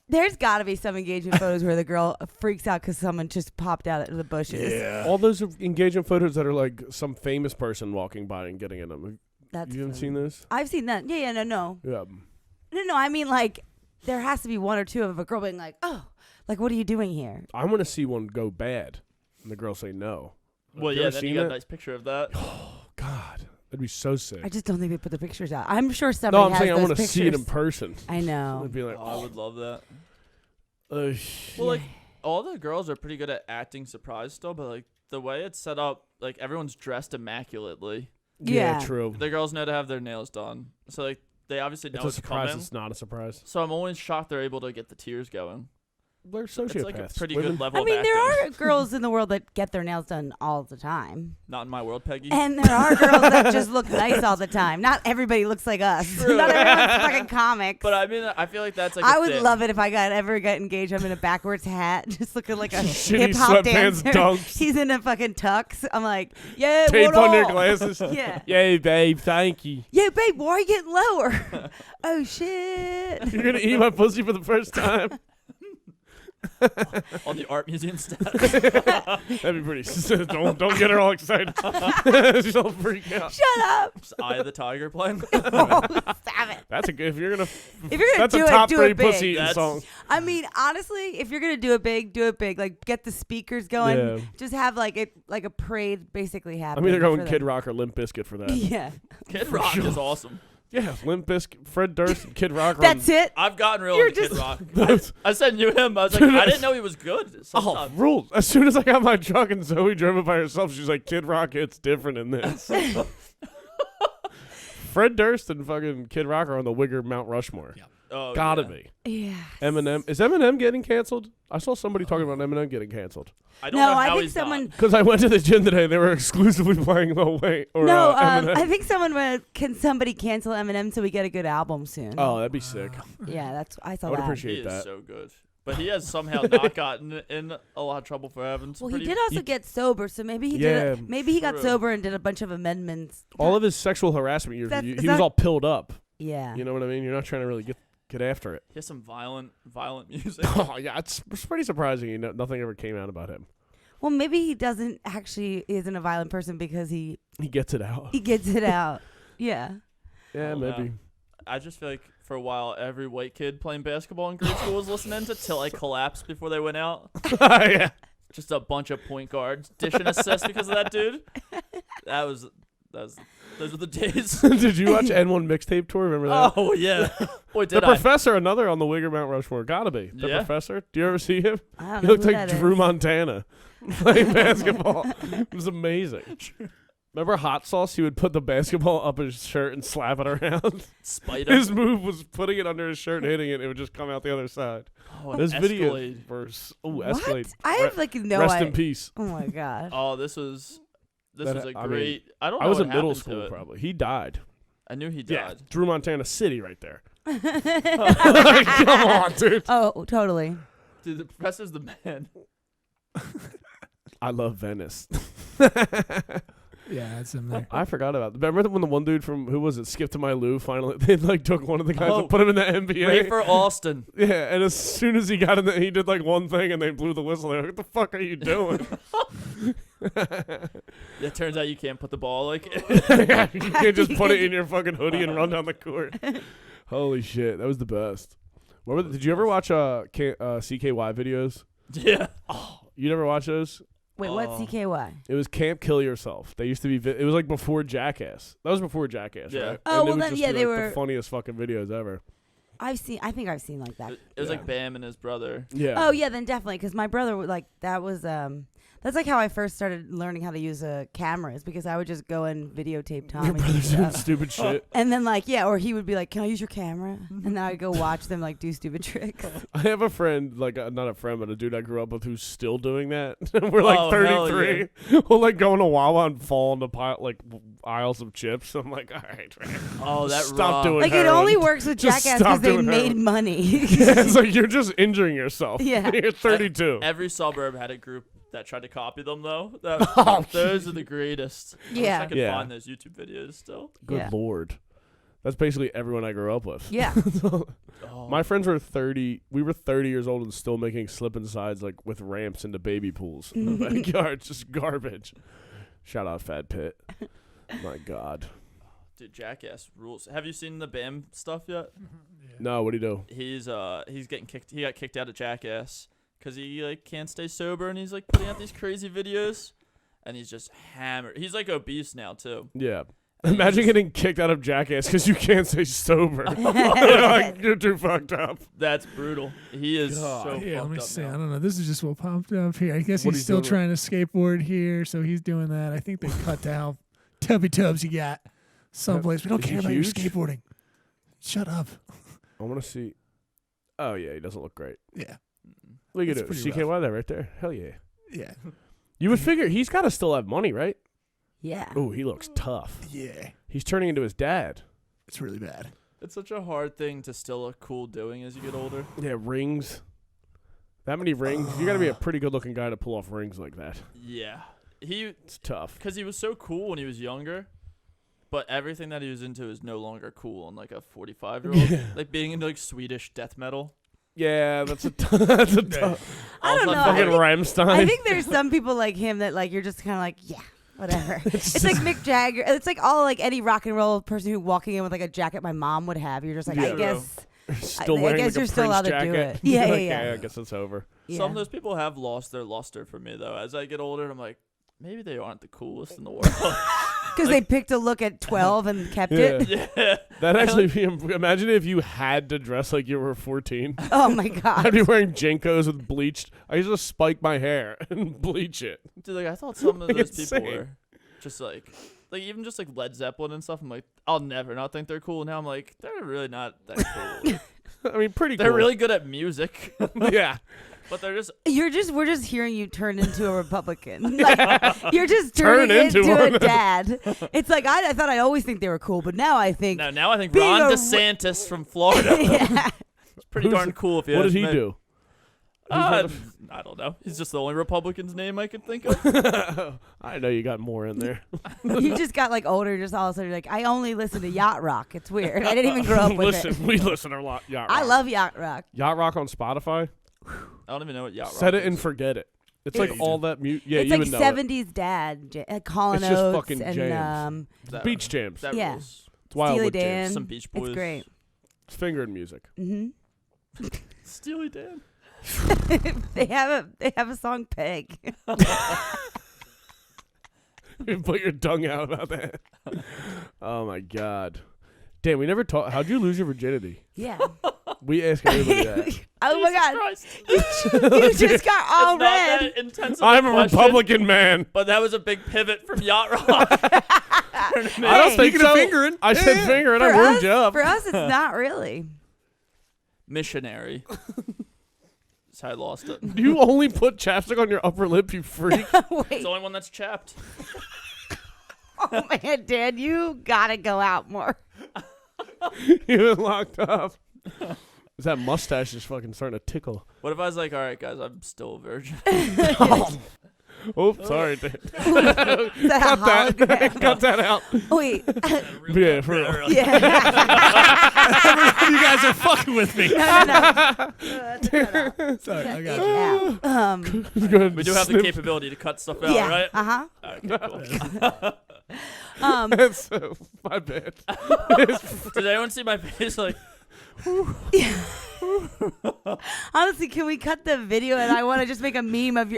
There's got to be some engagement photos where the girl freaks out because someone just popped out of the bushes. Yeah. All those engagement photos that are like some famous person walking by and getting in them. That's You haven't funny. seen this? I've seen that. Yeah, no. Yeah. No, I mean, like, there has to be one or two of a girl being like, oh, like, what are you doing here? I want to see one go bad. And the girl say no. Well, Have you yeah, ever then seen you got a that? nice picture of that. Oh, God. That'd be so sick. I just don't think they put the pictures out. I'm sure somebody No, I'm has saying I those want to pictures. see it in person. I know. I'd be like, I would love that. oh, Well, like all the girls are pretty good at acting surprised still, but like the way it's set up, like everyone's dressed immaculately. yeah, Yeah. true. The girls know to have their nails done, so like they obviously know It's a what's surprise. coming. It's not a surprise. So I'm always shocked they're able to get the tears going. They're sociopaths. It's like a pretty Women. good level. I mean, of there acting. are girls in the world that get their nails done all the time. Not in my world, Peggy. And there are girls that just look nice all the time. Not everybody looks like us. True. Not everyone's fucking comics. But I mean, I feel like that's like. I would love it if I ever got engaged. I'm in a backwards hat, just looking like a Shitty hip hop sweatpants, dancer. dunks. He's in a fucking tux. I'm like, yeah, Tape what on your up? glasses. Yeah. Yay, babe. Thank you. Yeah, babe, why are you getting lower? Oh shit. You're going to eat my pussy for the first time. On the art museum steps. That'd be pretty. Don't get her all excited. She'll freak out. Shut up. Just Eye of the Tiger playing. Oh, stop it. That's a good. If you're gonna That's do a top do 3 it big. pussy eating song. I mean, honestly, if you're gonna do it big, do it big. Like, get the speakers going. Yeah. Just have like a parade basically happen. I'm either going for Kid them. Rock or Limp Bizkit for that. Yeah. Kid Rock is awesome. Yeah, Limp Bizkit, Fred Durst, and Kid Rock. That's it. I've gotten real You're into Kid just- Rock. Those- I said knew him. I was like, I didn't know he was good. Oh, Sometimes. rules. As soon as I got my truck and Zoe drove it by herself, she's like, Kid Rock hits different in this. Fred Durst and fucking Kid Rock are on the Wigger Mount Rushmore. Yeah. Oh, Gotta yeah. be. Yeah. Eminem. Is Eminem getting canceled? I saw somebody talking about Eminem getting canceled. I don't No, know I how think he's someone. not. Because I went to the gym today and they were exclusively playing Lil Wayne. Or, No, Eminem. I think someone went. Can somebody cancel Eminem so we get a good album soon? Oh, that'd be sick. Yeah, that's. I saw I would that. appreciate He is that. so good. But he has somehow not gotten in a lot of trouble for having some Well, he pretty did also get sober, so maybe he Yeah. did. Maybe he got True. sober and did a bunch of amendments. All of his sexual harassment years, That's- he is was that- all pilled up. Yeah. You know what I mean? You're not trying to really get after it. He has some violent music. Oh, yeah. It's pretty surprising. Nothing ever came out about him. Well, maybe he doesn't actually isn't a violent person because he He gets it out. gets it out. Yeah. Yeah, Oh, maybe. wow. I just feel like for a while, every white kid playing basketball in grade school was listening to till I collapsed before they went out. Yeah. Just a bunch of point guards dishing assists because of that dude. Those were the days. Did you watch N1 Mixtape Tour? Remember that? Oh yeah, boy The did I. Professor, another on the Wigger Mount Rushmore. Gotta be. The Yeah. Professor. Do you ever see him? I don't He know looked who like that Drew is. Montana playing basketball. It was amazing. Remember Hot Sauce? He would put the basketball up his shirt and slap it around. Spite His him. move was putting it under his shirt and hitting it. It would just come out the other side. Oh, This video Escalade. verse. Oh, What? Escalade. I have like no Rest idea. in peace. Oh my god. Oh, this was a I mean, great. I don't know. I was what in middle happened to school it. probably. He died. I knew he Yeah, died. Drew Montana City right there. Come on, dude. Oh, totally. Dude, the professor's the man. I love Venice. Yeah, that's him there. I forgot about. Remember when the one dude from who was it? Skip to My Lou. Finally, they like took one of the guys Oh, and put him in the NBA. Great for Austin. Yeah, and as soon as he got in, he did like one thing, and they blew the whistle. They're like, "What the fuck are you doing?" Yeah, turns out you can't put the ball like. You can't just put it in your fucking hoodie and run down the court. Holy shit, that was the best. Did you ever watch CKY videos? Yeah. You never watch those? Wait, what's Oh. CKY? It was Camp Kill Yourself. They used to be. It was like before Jackass. That was before Jackass, Yeah. right? Oh, And it well would then, just yeah, be, they like, were- the funniest fucking videos ever. I think I've seen like that. It was Yeah. like Bam and his brother. Yeah. Oh yeah, then definitely because my brother would like that was that's like how I first started learning how to use cameras because I would just go and videotape Tom Your and do brother's doing stuff. stupid shit. And then like yeah, or he would be like, "Can I use your camera?" And then I'd go watch them like do stupid tricks. I have a friend, like not a friend, but a dude I grew up with who's still doing that. We're like Oh, hell 33. We'll like go into Wawa and fall into aisles of chips. I'm like, all right, man. Oh, that Stop raw. doing Like it heroin. only works with Just Jackass stop because they doing made heroin. money. Yeah, it's like you're just injuring yourself. Yeah. You're 32. Every suburb had a group that tried to copy them, though. Oh, Those are the greatest. I wish Yeah. I could Yeah. find those YouTube videos still. Good Yeah. lord. That's basically everyone I grew up with. Yeah. Oh. My friends were 30. We were 30 years old and still making slip and sides like with ramps into baby pools in the backyard. Just garbage. Shout out Fat Pit. My God. Dude, Jackass rules. Have you seen the Bam stuff yet? No, what'd he do? He's getting kicked. He got kicked out of Jackass because he like can't stay sober and he's like putting out these crazy videos, and he's just hammered. He's like obese now too. Yeah. And Imagine he's getting kicked out of Jackass because you can't stay sober. Like, you're too fucked up. That's brutal. He is God. so Yeah, let me fucked up see. I now. don't know. This is just what popped up here. I guess What he's he's still doing? trying to skateboard here, so he's doing that. I think they cut to how tubby tubs you got someplace. We don't Is he care about huge? your skateboarding. Shut up. I want to see. Oh, yeah, he doesn't look great. Yeah, Look at It's it. pretty CKY there right there. Hell yeah. yeah, You would figure he's got to still have money, right? Yeah. Oh, he looks tough. yeah. He's turning into his dad. It's really bad. It's such a hard thing to still look cool doing as you get older. Yeah, rings. That many rings. You got to be a pretty good looking guy to pull off rings like that. Yeah, It's tough. because he was so cool when he was younger, but everything that he was into is no longer cool on like a 45-year-old. Yeah. Like being into like Swedish death metal. Yeah, that's a that's a I don't know. fucking Rammstein. I think there's some people like him that like you're just kind of like, yeah, whatever. It's like Mick Jagger. It's like all like any rock and roll person who walking in with like a jacket my mom would have. You're just like, I guess. Still I wearing guess like you're a still allowed Prince to do jacket. it. Yeah, Like, yeah. I guess it's over. Yeah. Some of those people have lost their luster for me though. As I get older, I'm like, maybe they aren't the coolest in the world. Because they picked a look at 12 and kept it. Yeah. That actually be. Imagine if you had to dress like you were 14. Oh my god. I'd be wearing Jinkos with bleached. I used to spike my hair and bleach it. Dude, like I thought some of Like, those people insane. were just like even just like Led Zeppelin and stuff. I'm like, I'll never not think they're cool. Now I'm like, they're really not that cool. I mean, pretty They're cool. really good at music, Yeah. but they're just We're just hearing you turn into a Republican. Like, you're just turning Turn into into one. a dad. It's like I thought I'd always think they were cool, but now I think now I think being Ron a DeSantis from Florida. yeah. It's pretty darn cool if you What did ask he me. do? I don't know. He's just the only Republican's name I could think of. I know you got more in there. You just got like older, just all of a sudden you're like, I only listen to yacht rock. It's weird. I didn't even grow up with it. We listen a lot. Yacht Rock. I love yacht rock. Yacht Rock on Spotify. I don't even know what yacht rock Set it is. and forget it. It's It's- like all that Yeah, it's you like would know it. 70s dad, Colin It's just Oates fucking and jams. That- Beach jams. That Yeah. rules. It's Wildwood Steely jams. Dan. Some Beach Boys. It's great. It's fingered music. hmm Steely Dan. they have a song Peg. You put your tongue out about that. Oh my god. Damn, we never talked. How'd you lose your virginity? Yeah. We ask everybody that. Oh my god. Christ. You just got all It's not red. that intense of I'm a question, Republican man. but that was a big pivot from yacht rock. I don't Hey. think Speaking so. of fingering. I said Yeah. fingering. For I warmed us, you up. for us, it's not really. Missionary. That's how I lost it. You only put chapstick on your upper lip, you freak. It's Wait. the only one that's chapped. Oh man, Dan, you gotta go out more. You been locked up. That mustache is fucking starting to tickle. What if I was like, all right, guys, I'm still a virgin? Oh, sorry, Dan. Is that a hologram? Cut that out. Wait. Yeah, for real. Yeah. You guys are fucking with me. No. Sorry, I got you. Yeah. Go ahead We and do have the snip. capability to cut stuff out, Yeah. right? Uh-huh. Okay, cool. That's so, my bad. Did anyone see my face? Like, Honestly, can we cut the video and I want to just make a meme of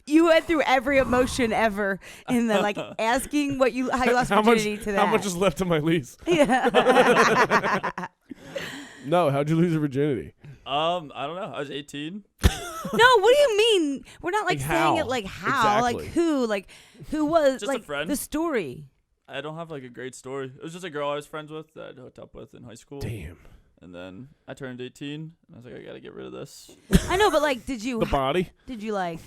you went through every emotion ever in the like asking how you lost virginity to that. How much is left of my lease? Yeah. No, how'd you lose your virginity? I don't know. I was 18. No, what do you mean? We're not like Like saying how? it like how, Exactly. like who was Just a like friend. the story. I don't have like a great story. It was just a girl I was friends with that I hooked up with in high school. Damn. And then I turned 18, and I was like, I gotta get rid of this. I know, but like, did you The body? like?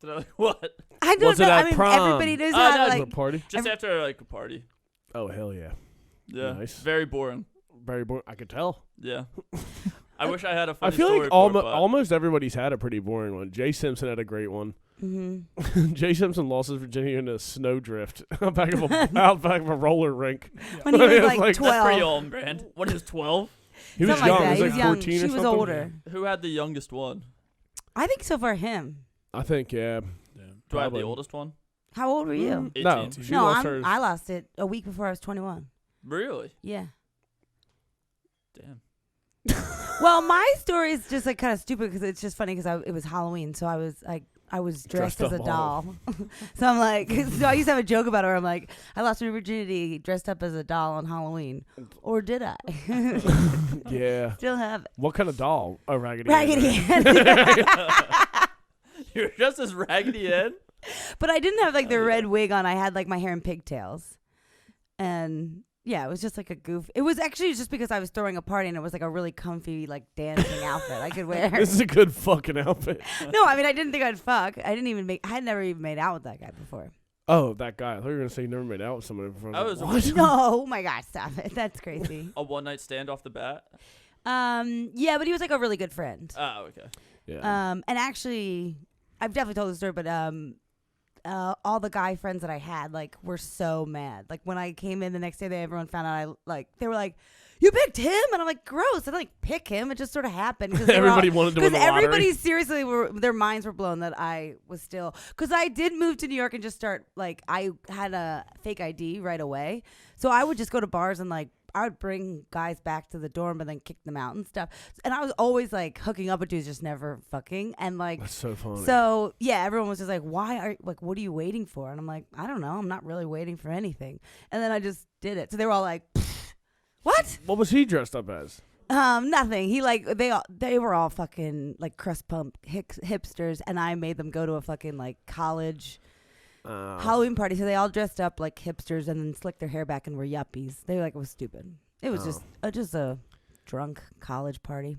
Did I like what? I don't Was it know. at I mean, prom? everybody knows Oh, how no, to For a like. party? Just after like a party. Oh, hell yeah. Yeah. Nice. Very boring. Very boring. I could tell. Yeah. I wish I had a funny I feel story like for it, but almost everybody's had a pretty boring one. Jay Simpson had a great one. Mm-hmm. Jay Simpson lost his virginity in a snowdrift out back of a roller rink. When he was It was like like- that's pretty 12, on brand. When he was 12, He was something young. like that. He was like young. 14 She or was something. older. who had the youngest one? I think so far him. I think, yeah. Do I have Probably. the oldest one? How old were you? 18. No, she No, lost hers. I lost it a week before I was 21. Really? Yeah. Damn. Well, my story is just like kind of stupid because it's just funny because it was Halloween, so I was dressed Dressed as a up doll. So I'm like, so I used to have a joke about it where I'm like, I lost my virginity dressed up as a doll on Halloween, or did I? Yeah. Still have it. What kind of doll? A Raggedy Raggedy Ann. Ann. You're just as Raggedy Ann? But I didn't have like the red wig on. I had like my hair in pigtails, and yeah, it was just like a goof. It was actually just because I was throwing a party and it was like a really comfy like dancing outfit I could wear. This is a good fucking outfit. No, I mean I didn't think I'd fuck. I had never even made out with that guy before. Oh, that guy. I thought you were going to say you never made out with somebody before. I was what? No, oh my God, stop it. That's crazy. A one-night stand off the bat? Yeah, but he was like a really good friend. Oh, okay. Yeah. And actually, I've definitely told the story, but all the guy friends that I had like were so mad. Like when I came in the next day, everyone found out they were like, you picked him, and I'm like, gross. I didn't like pick him. It just sort of happened because Everybody wanted to win the lottery. everybody seriously their minds were blown that I was still, because I did move to New York and just start like I had a fake ID right away, so I would just go to bars and like I would bring guys back to the dorm and then kick them out and stuff. And I was always like hooking up with dudes, just never fucking. And like, That's so funny. so yeah, everyone was just like, what are you waiting for? And I'm like, I don't know. I'm not really waiting for anything. And then I just did it. So they were all like, what? What was he dressed up as? Nothing. He like, they were all fucking like crust pump hipsters. And I made them go to a fucking like college Halloween party, so they all dressed up like hipsters and then slicked their hair back and were yuppies. They were like, it was stupid. It was just a drunk college party.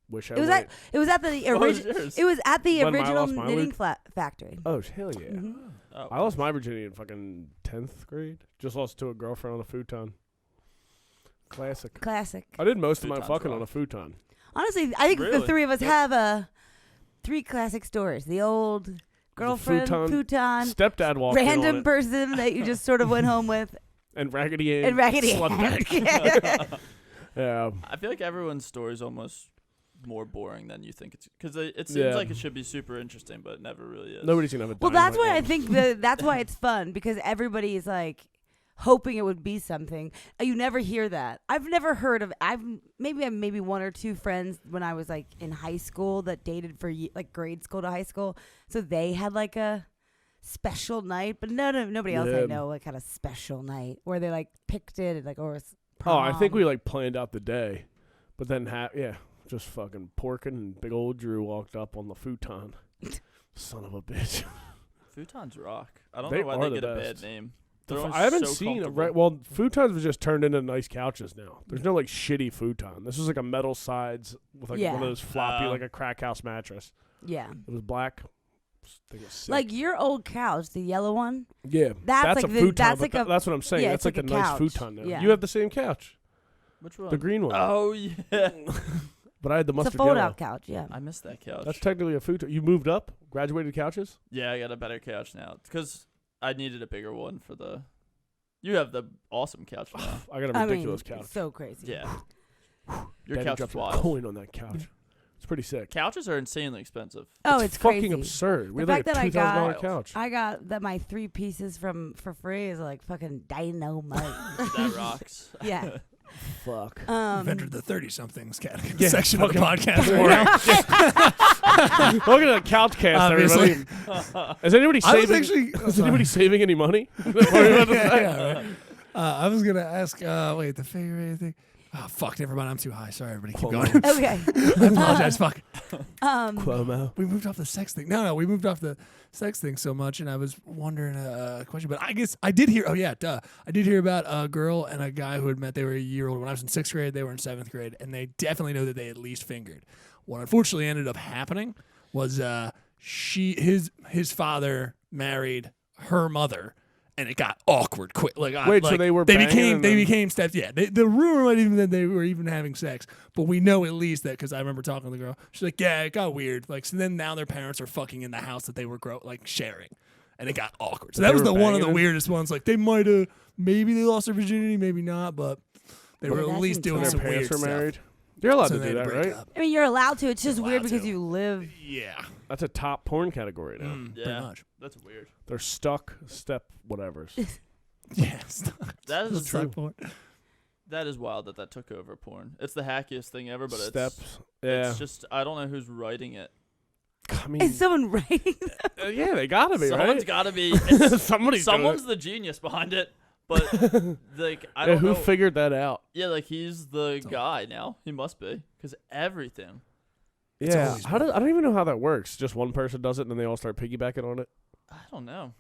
Wish I It was at the original. It was at the When I original lost my knitting factory. Oh hell yeah! Mhm. Oh. I lost my virginity in fucking 10th grade. Just lost to a girlfriend on a futon. Classic. Classic. I did most of my Futon's fucking rock. on a futon. Honestly, I think the Really? three of us have three classic stories: the old girlfriend, futon, Stepdad walked in on random it, person that you just sort of went home with, and Raggedy Ann. and Raggedy slut Ann. bag. Yeah. I feel like everyone's story is almost more boring than you think it's, because it seems Yeah. like it should be super interesting, but it never really is. Nobody's gonna have a Well, dime that's like why I that. think that's why it's fun, because everybody is like hoping it would be something. You never hear that. I've never heard of. I have maybe one or two friends when I was like in high school that dated for like grade school to high school, so they had like a special night. But nobody else I Yeah. know like had a special night where they like picked it and, like or. Oh, I think prom. we like planned out the day, but then just fucking porking, and big old Drew walked up on the futon. Son of a bitch. Futons rock. I don't They know why are they the get a best. bad name. They're always I haven't so seen it. comfortable. Right? Well, futons have just turned into nice couches now. There's no like shitty futon. This was like a metal sides with like Yeah. one of those floppy, like a crack house mattress. Yeah. It was black. I think it was sick. Like your old couch, the yellow one. Yeah, That's a like the- futon. that's but like a- that's what I'm saying. yeah, That's it's like like a a nice couch. futon now. Yeah. You have the same couch, Which one? the green one. Oh yeah. But I had the It's a mustard fold yellow. out couch. Yeah. I missed that couch. That's technically a futon. You moved up, graduated couches. Yeah, I got a better couch now because I needed a bigger one for the. You have the awesome couch now. I got a I ridiculous mean, couch. so crazy. Yeah. Your Daddy couch is dropped a wild. coin on that couch. It's pretty sick. Couches are insanely expensive. Oh, it's it's fucking crazy. absurd. We The had like fact a that I $2,000 got- couch. I got that my 3 pieces for free is like fucking dynamite. That rocks. Yeah. Fuck. We've entered the 30-somethings category Yeah, section of the fucking podcast. Look at the couch cast, Obviously. everybody. Is anybody I was saving? actually- is anybody saving any money? What are you about to say? Yeah, right. I was gonna ask. Wait, the favorite thing. Oh fuck! Never mind. I'm too high. Sorry, everybody. Keep going. Okay. I apologize. Fuck. Cuomo. We moved off the sex thing. No, we moved off the sex thing so much, and I was wondering a question. But I guess I did hear. Oh yeah, duh. I did hear about a girl and a guy who had met. They were a year old. When I was in 6th grade, they were in 7th grade, and they definitely know that they at least fingered. What unfortunately ended up happening was his father married her mother. And it got awkward quick. Like, Wait, so they were banging and then- became steps. Yeah, the rumor might even that they were even having sex, but we know at least that because I remember talking to the girl. She's like, yeah, it got weird. Like, so then now their parents are fucking in the house that they were sharing, and it got awkward. So that They was were the one of banging the in- weirdest ones. Like they might have, maybe they lost their virginity, maybe not, but they were at that's least doing intense. some Their weird parents were stuff. married. You're allowed So to they do had that, break right? up. I mean, you're allowed to. It's just You're weird allowed because to. you live. Yeah, That's a top porn category now. Yeah. pretty much. That's weird. They're stuck step whatevers. Yes, That is true. true. That is wild that took over porn. It's the hackiest thing ever, but Steps. Yeah. it's just I don't know who's writing it. I mean, Is someone writing? yeah, they gotta be, Someone's right? got to be. It's, Somebody's doing someone's it. the genius behind it, but like I Yeah, don't who know. figured that out? Yeah, like he's the guy now. He must be because everything. Yeah, always I don't even know how that works. Just one person does it, and then they all start piggybacking on it. I don't know.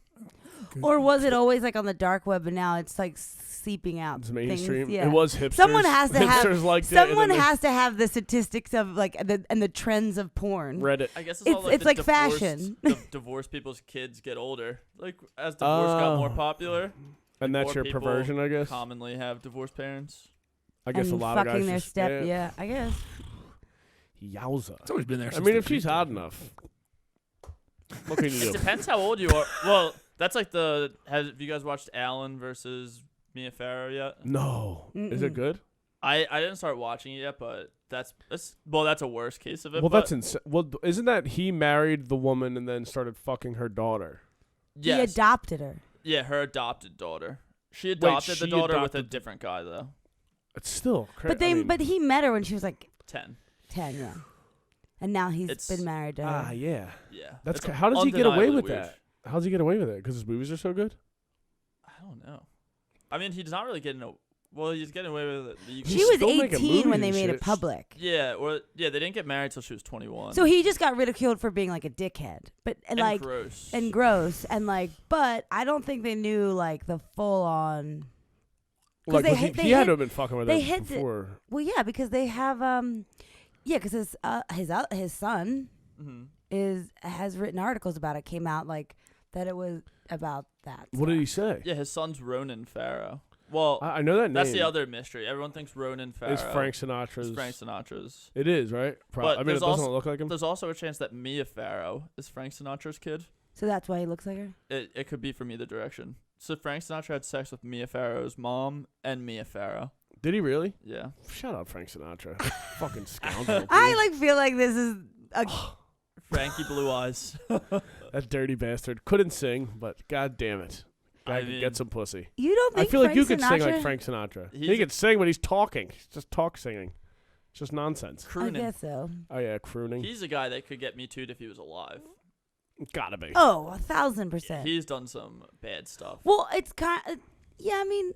Or was it always like on the dark web, and now it's like seeping out? It's mainstream. Things? Yeah. It was hipsters. Someone has to have. Hipsters liked it, and Someone then they has to have the statistics of like the trends of porn. Reddit. I guess it's all It's like like the divorced, fashion. the divorced people's kids get older. Like as divorce got more Oh. popular, And that's more your people perversion, I guess. commonly have divorced parents. I guess and a lot of fucking guys their just step. Yeah, I guess. Yowza. It's always been there. I Since mean, the if she's pre-show. hot enough. What can you It do? depends how old you are. Well, that's like have you guys watched Alan versus Mia Farrow yet? No. Is it Mm-mm. good? I didn't start watching it yet, but that's a worse case of it. Well, but that's insane. Well, isn't that he married the woman and then started fucking her daughter? He adopted her. Yeah, her adopted daughter. She adopted the she daughter with a adopted- different guy though. It's still crazy. But he met her when she was like 10. 10, yeah. And now he's It's- been married to her. Yeah. Yeah. That's It's how does he get away undeniably with weird. that? How does he get away with it? Because his movies are so good. I don't know. I mean, he's not really getting well, he's getting away with it. She He's was still making 18 when movies they and made it shit. public. They didn't get married till she was 21. So he just got ridiculed for being like a dickhead. But and like gross. and gross and like but I don't think they knew like the full on. Like they was hit- he they had hit- to have been fucking with they her hit the- before. Well, yeah, because they have because his son has written articles about it. Came out like that it was about that. What did so. he say? Yeah, his son's Ronan Farrow. Well, I know that name. that's the other mystery. Everyone thinks Ronan Farrow It's Frank Sinatra's. is Frank Sinatra's. It is, right? But I mean, it there's doesn't also- look like him. There's also a chance that Mia Farrow is Frank Sinatra's kid. So that's why he looks like her. It could be from either direction. So Frank Sinatra had sex with Mia Farrow's mom and Mia Farrow. Did he really? Yeah. Shout out Frank Sinatra. Fucking scoundrel. I dude. like feel like this is a Frankie Blue Eyes. That dirty bastard. Couldn't sing, but god damn it. Guy I could mean- get some pussy. you don't I think feel like Frank you could sing like Sinatra- Frank Sinatra. He He's- could sing, but he's talking. He's just talk singing. It's just nonsense. I Crooning. guess so. Oh yeah, crooning. He's a guy that could get me too'd if he was alive. Gotta be. Oh, 1,000%. He's done some bad stuff. Well, it's kind of yeah. I mean,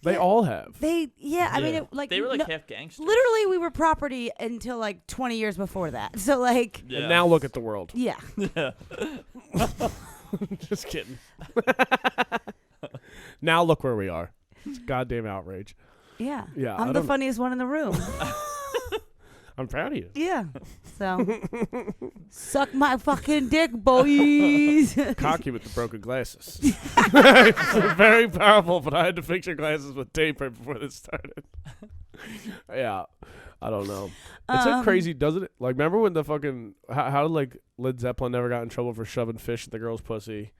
They yeah, all have. I mean, Yeah. it, like They were like no- half gangsters. literally we were property until like 20 years before that. So like, Yeah. And now look at the world. yeah. Yeah. Just kidding. Now look where we are. It's goddamn outrage. Yeah. Yeah, I I'm the don't- funniest one in the room. I'm proud of you. Yeah. So, suck my fucking dick, boys. Cocky with the broken glasses. It's very powerful, but I had to fix your glasses with tape right before this started. Yeah. I don't know. It's like crazy, doesn't it? Like, remember when the fucking how did like Led Zeppelin never got in trouble for shoving fish in the girl's pussy?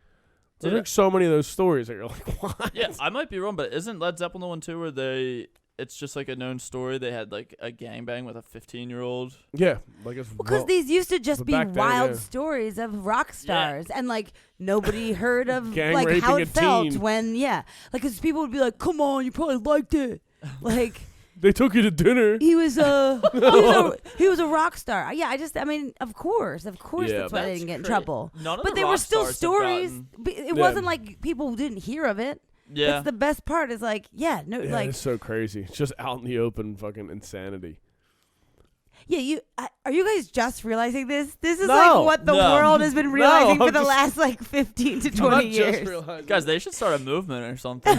There's Dude, like so many of those stories that you're like, what? Yeah, I might be wrong, but isn't Led Zeppelin the one too where it's just like a known story? They had like a gangbang with a 15-year-old. Yeah, like it's Because these used to just but be back then, wild yeah. stories of rock stars, and like nobody heard of Gang like how raping it a felt teen. when like because people would be like, "Come on, you probably liked it." Like they took you to dinner. he was he was a rock star. Yeah, I mean, of course, Yeah, that's why they That's didn't get in crazy. trouble. None of But the they were rock still stars have stories. gotten- It wasn't like people didn't hear of it. Yeah. That's the best part. Is like, yeah, no, Yeah, like, it's so crazy. It's just out in the open fucking insanity. yeah. Are you guys just realizing this? This is No. like what the No. world has been realizing I'm for the just- last like 15 to I'm 20 not years. just realizing. Guys, they should start a movement or something.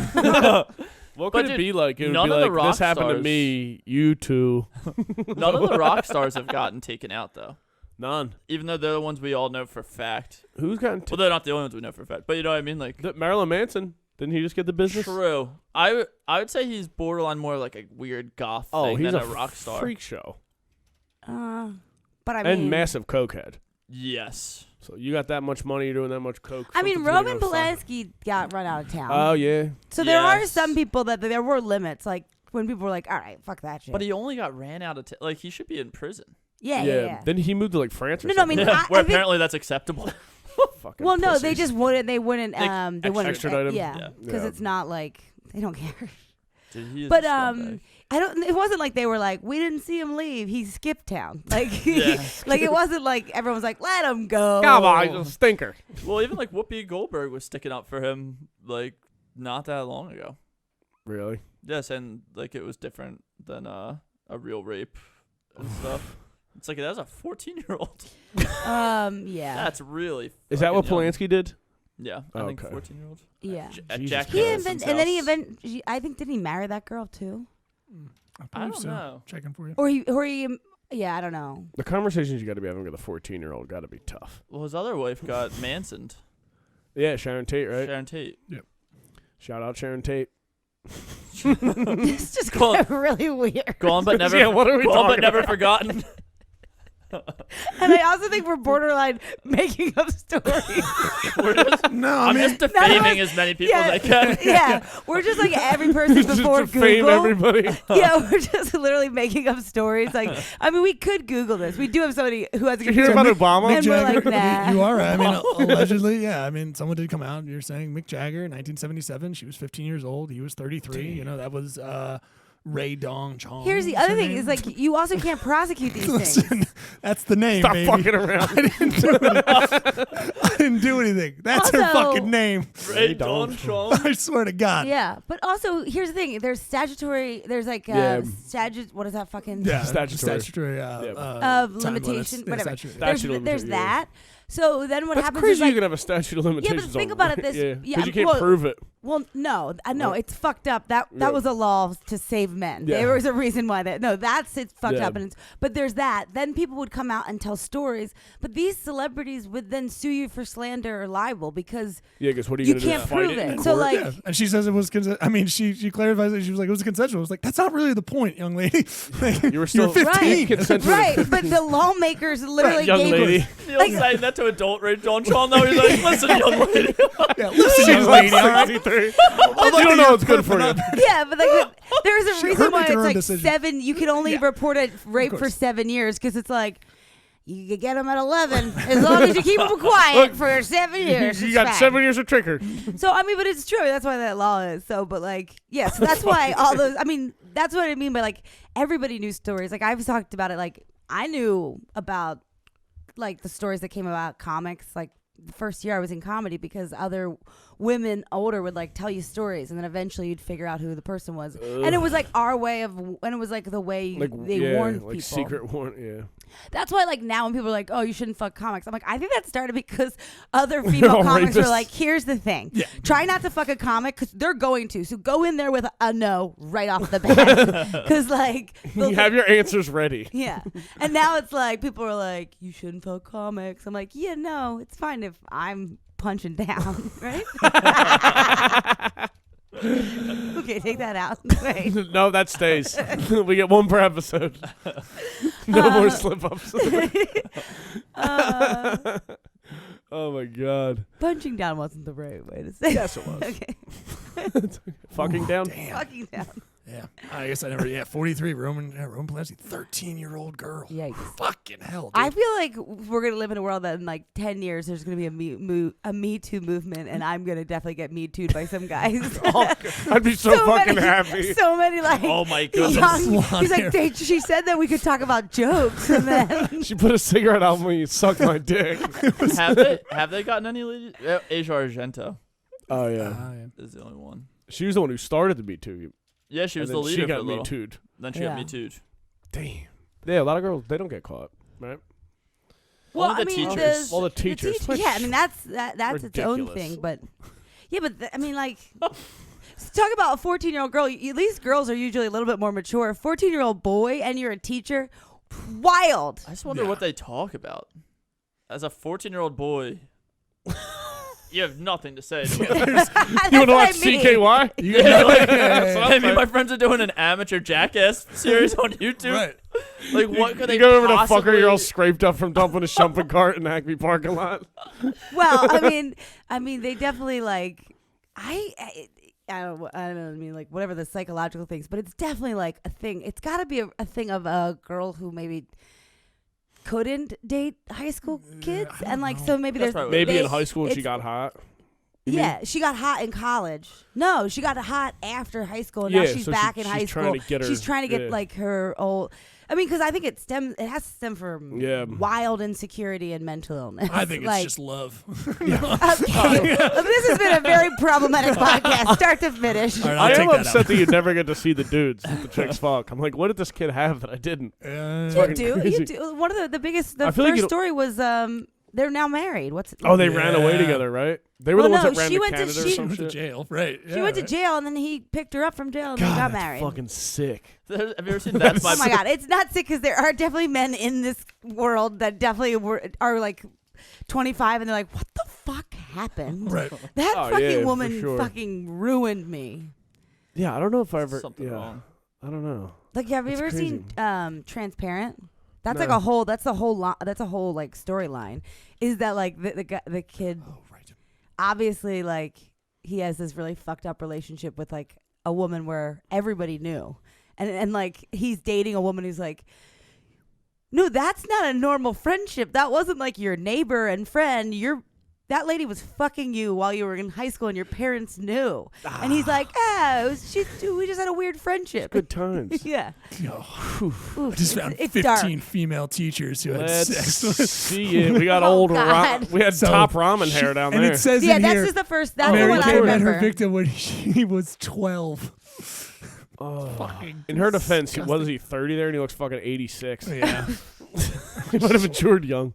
What But could it dude, be like? It would none be of the like, rock this happened to stars- me, you too. None of the rock stars have gotten taken out though. None. Even though they're the ones we all know for fact. Who's gotten Well, they're not the only ones we know for fact. But you know what I mean? Like, Marilyn Manson? Didn't he just get the business? true. I would say he's borderline more like a weird goth Oh, thing he's than a a rock star. freak show. But I mean, And massive cokehead. Yes. So you got that much money, you're doing that much coke. I mean, something's gonna Roman go south. Polanski got run out of town. Oh yeah. So there are Yes. some people that there were limits. Like when people were like, "All right, fuck that shit." But he only got ran out of like he should be in prison. yeah. Then he moved to like France or No, no, I something. mean, Yeah, I where think- apparently that's acceptable. Fucking Well, no, they pussies. just wouldn't. They wouldn't. They They wouldn't extradite him? Yeah, Yeah. because Yeah. it's not like they don't care. Dude, he is But a scumbag. I don't. It wasn't like they were like, we didn't see him leave. He skipped town. Like, Yeah. like it wasn't like everyone's like, let him go. Come on, he's a stinker. Well, even like Whoopi Goldberg was sticking up for him like not that long ago. Really? Yes, and like it was different than a real rape and stuff. It's like that was a 14-year-old. Yeah. That's really. Is that what fucking young. Polanski did? Yeah, I think Okay. 14-year-old. Yeah. At Jesus Jack Christ. He Nicholson's and then he house. I think didn't he marry that girl too, I I believe don't so. know. Checking for you. or he. Yeah, I don't know. The conversations you got to be having with a 14-year-old got to be tough. Well, his other wife got Mansoned. Yeah, Sharon Tate, right? Sharon Tate. Shout out Sharon Tate. It's just Go on. really weird. Gone but never. Yeah, what are we gone but talking never about? forgotten. And I also think we're borderline making up stories. I'm just defaming as many people as I can. Yeah, we're just like every person before just to fame Google. everybody. Yeah, we're just literally making up stories. Like, I mean, we could Google this. We do have somebody who has a Did you hear computer. about Obama? And we're like, nah. You are right. I mean, allegedly, yeah. I mean, someone did come out. You're saying Mick Jagger, 1977. She was 15 years old. He was 33. You know, that was Ray Dong Chong. Here's the other thing: is like you also can't prosecute these Listen, things. that's the name. Stop baby. fucking around. I didn't do anything. That's her Also- fucking name. Ray Don Chong. I swear to God. Yeah, but also here's the thing: there's statutory. There's like Yeah. What is that fucking? Yeah, Statutory. Of time limitation, limits. Yeah, whatever. statutory. There's, Statute of there's limitations, that. So then what That's happens crazy is like, you can have a statute of limitations. think on about it. it this- yeah, yeah, because you can't well- prove it. well, no, I know Right. it's fucked up. That Yeah. was a law to save men. Yeah. There was a reason why that. No, it's fucked Yeah. up. But there's that. Then people would come out and tell stories. But these celebrities would then sue you for slander or libel because Yeah, because what are you, you gonna can't do? prove Fight it. in So court? like. Yeah. And she says it was I mean, she clarifies it. She was like, it was consensual. I was like, that's not really the point, young lady. Like, You were still 15. consensual. Right, but the lawmakers literally young gave lady. Neil's saying that to adult Ray Don Chong though. He's like, listen, young lady. Yeah, listen, She's young like lady. all right? 63. I You like don't that know you're what's good for perfing you. up. Yeah, but like there's a She- reason her why making it's her own like decision. 7. You can only Yeah. report a rape for 7 years because it's like you could get them at 11 as long as you keep them quiet Look, for 7 years. You it's got fine. 7 years of trigger. So I mean, but it's true. That's why that law is. So, but like, yes, that's why all those. I mean, that's what I mean by like everybody knew stories. Like I've talked about it. Like I knew about like the stories that came about comics. Like the first year I was in comedy because other women older would like tell you stories, and then eventually you'd figure out who the person was. And it was like our way of, and it was like the way Like they warned like people. secret warn. Yeah. That's why, like, now when people are like, "Oh, you shouldn't fuck comics," I'm like, I think that started because other We're female all comics were rapists. like, "Here's the thing: Yeah. try not to fuck a comic because they're going to. So go in there with a no right off the bat, because like, You have your answers ready. yeah." And now it's like people are like, "You shouldn't fuck comics." I'm like, "Yeah, no, it's fine if I'm punching down, right?" Okay, take that out. Wait. No, that stays. We get one per episode. No more slip ups. Oh my god. Punching down wasn't the right way to say. Yes, it was. Okay, Fucking down. Damn. fucking down. Yeah. I guess I never. Yeah, 43. Roman Polanski, 13-year-old girl. Yikes. Fucking hell. Dude. I feel like we're gonna live in a world that in like 10 years there's gonna be a Me Too movement, and I'm gonna definitely get Me Too'd by some guys. I'd be so fucking many, happy. So many like. Oh my goodness. young, Blonde he's hair. like, she said that we could talk about jokes, and then She put a cigarette out when you suck my dick. Have they gotten any ladies? Asia Argento Oh yeah. is the only one. She was the one who started the Me Too. Yeah, she was And the then leader she for a got Me little. Too'd. Then she Yeah. got Me Too'd. Damn. Yeah, a lot of girls, they don't get caught, right? well, Only I the mean, teachers. Well, the teachers. yeah, I mean that's its own Ridiculous. thing, but yeah, but I mean like. Talk about a 14-year-old girl. At least girls are usually a little bit more mature. A 14-year-old boy, and you're a teacher. Wild. I just wonder what they talk about. As a 14-year-old boy, you have nothing to say. To me. You want to watch CKY? Hey, me and my friends are doing an amateur jackass series on YouTube. Right. Like, what could they You go over to possibly... fucker, you're all scraped up from dumping a shopping cart in the Acme parking lot. Well, I mean, they definitely like. I don't know. I mean, like whatever the psychological things, but it's definitely like a thing. It's got to be a thing of a girl who maybe couldn't date high school kids, I and don't like know. so maybe That's there's probably Maybe they- in high school she it's- got hot. Yeah, she got hot in college. No, she got hot after high school. And now Yeah, she's so back in she's high trying school. to get her- She's trying to get yeah. like her old. I mean, because I think it has to stem from Yeah. wild insecurity and mental illness. I think it's like, just love. okay. Well, this has been a very problematic podcast, start to finish. All right, I I'll am take that upset out. that you never get to see the dudes that the chicks fuck. I'm like, what did this kid have that I didn't? You fucking do. crazy. You do. One of the biggest. I The feel like first you story was they're now married. What's it? Oh, they ran away Yeah. together, right? They were Well, the ones no, that ran she to went to- Canada or she some Went to shit. jail, right? She went to jail, and then he picked her up from jail, and God, they got that's married. fucking sick. Have you ever seen That's My... Oh my god, it's not sick because there are definitely men in this world that definitely are like 25 and they're like, what the fuck happened? Right. That Oh, fucking yeah, for woman sure. fucking ruined me. Yeah, I don't know if I ever. Something yeah, wrong. I don't know. Like, have you That's ever crazy. seen Transparent? That's No. like a whole. That's a whole. That's a whole like storyline. Is that like the kid? Oh, right. Obviously, like he has this really fucked up relationship with like a woman where everybody knew, and like he's dating a woman who's like, no, that's not a normal friendship. That wasn't like your neighbor and friend. That lady was fucking you while you were in high school and your parents knew. And he's like, we just had a weird friendship. Good times. Yeah. Oof, Oof, I just found it's 15 dark. female teachers who had Let's sex with. see it. We got Oh, old. God. We had So top ramen hair down and there. it says Yeah, in that's here, just the first. That's the Mary one I Kay met remember. her victim when she was 12. Fucking In her defense, disgusting. was he 30 there and he looks fucking 86. Yeah. He might have matured young.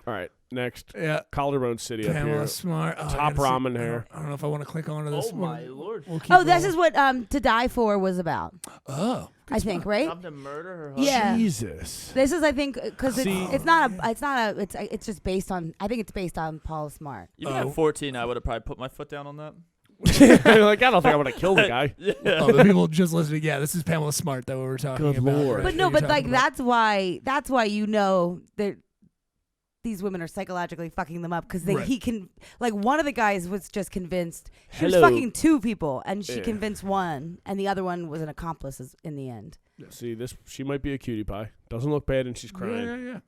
All right, next. Yeah. Collarbone City up Pamela here. Smart. Oh, I Top gotta see- ramen I hair. don't know if I want to click onto this. Oh my lord. We'll keep Oh, this rolling. is what To Die For was about. Oh. I think, right? Time to murder her husband. Yeah. Jesus. This is, I think, because See- it's just based on. I think it's based on Paul Smart. Even Oh. at 14, I would have probably put my foot down on that. Like, I don't think I would have killed the guy. Yeah. Oh, the people just listening. Yeah, this is Pamela Smart that we were talking Good about. Lord. right? But no, You're but talking like about- that's why you know that these women are psychologically fucking them up because Right. he can like one of the guys was just convinced she was Hello. fucking two people and she Yeah. convinced one and the other one was an accomplice in the end. See, she might be a cutie pie. Doesn't look bad and she's crying. Yeah.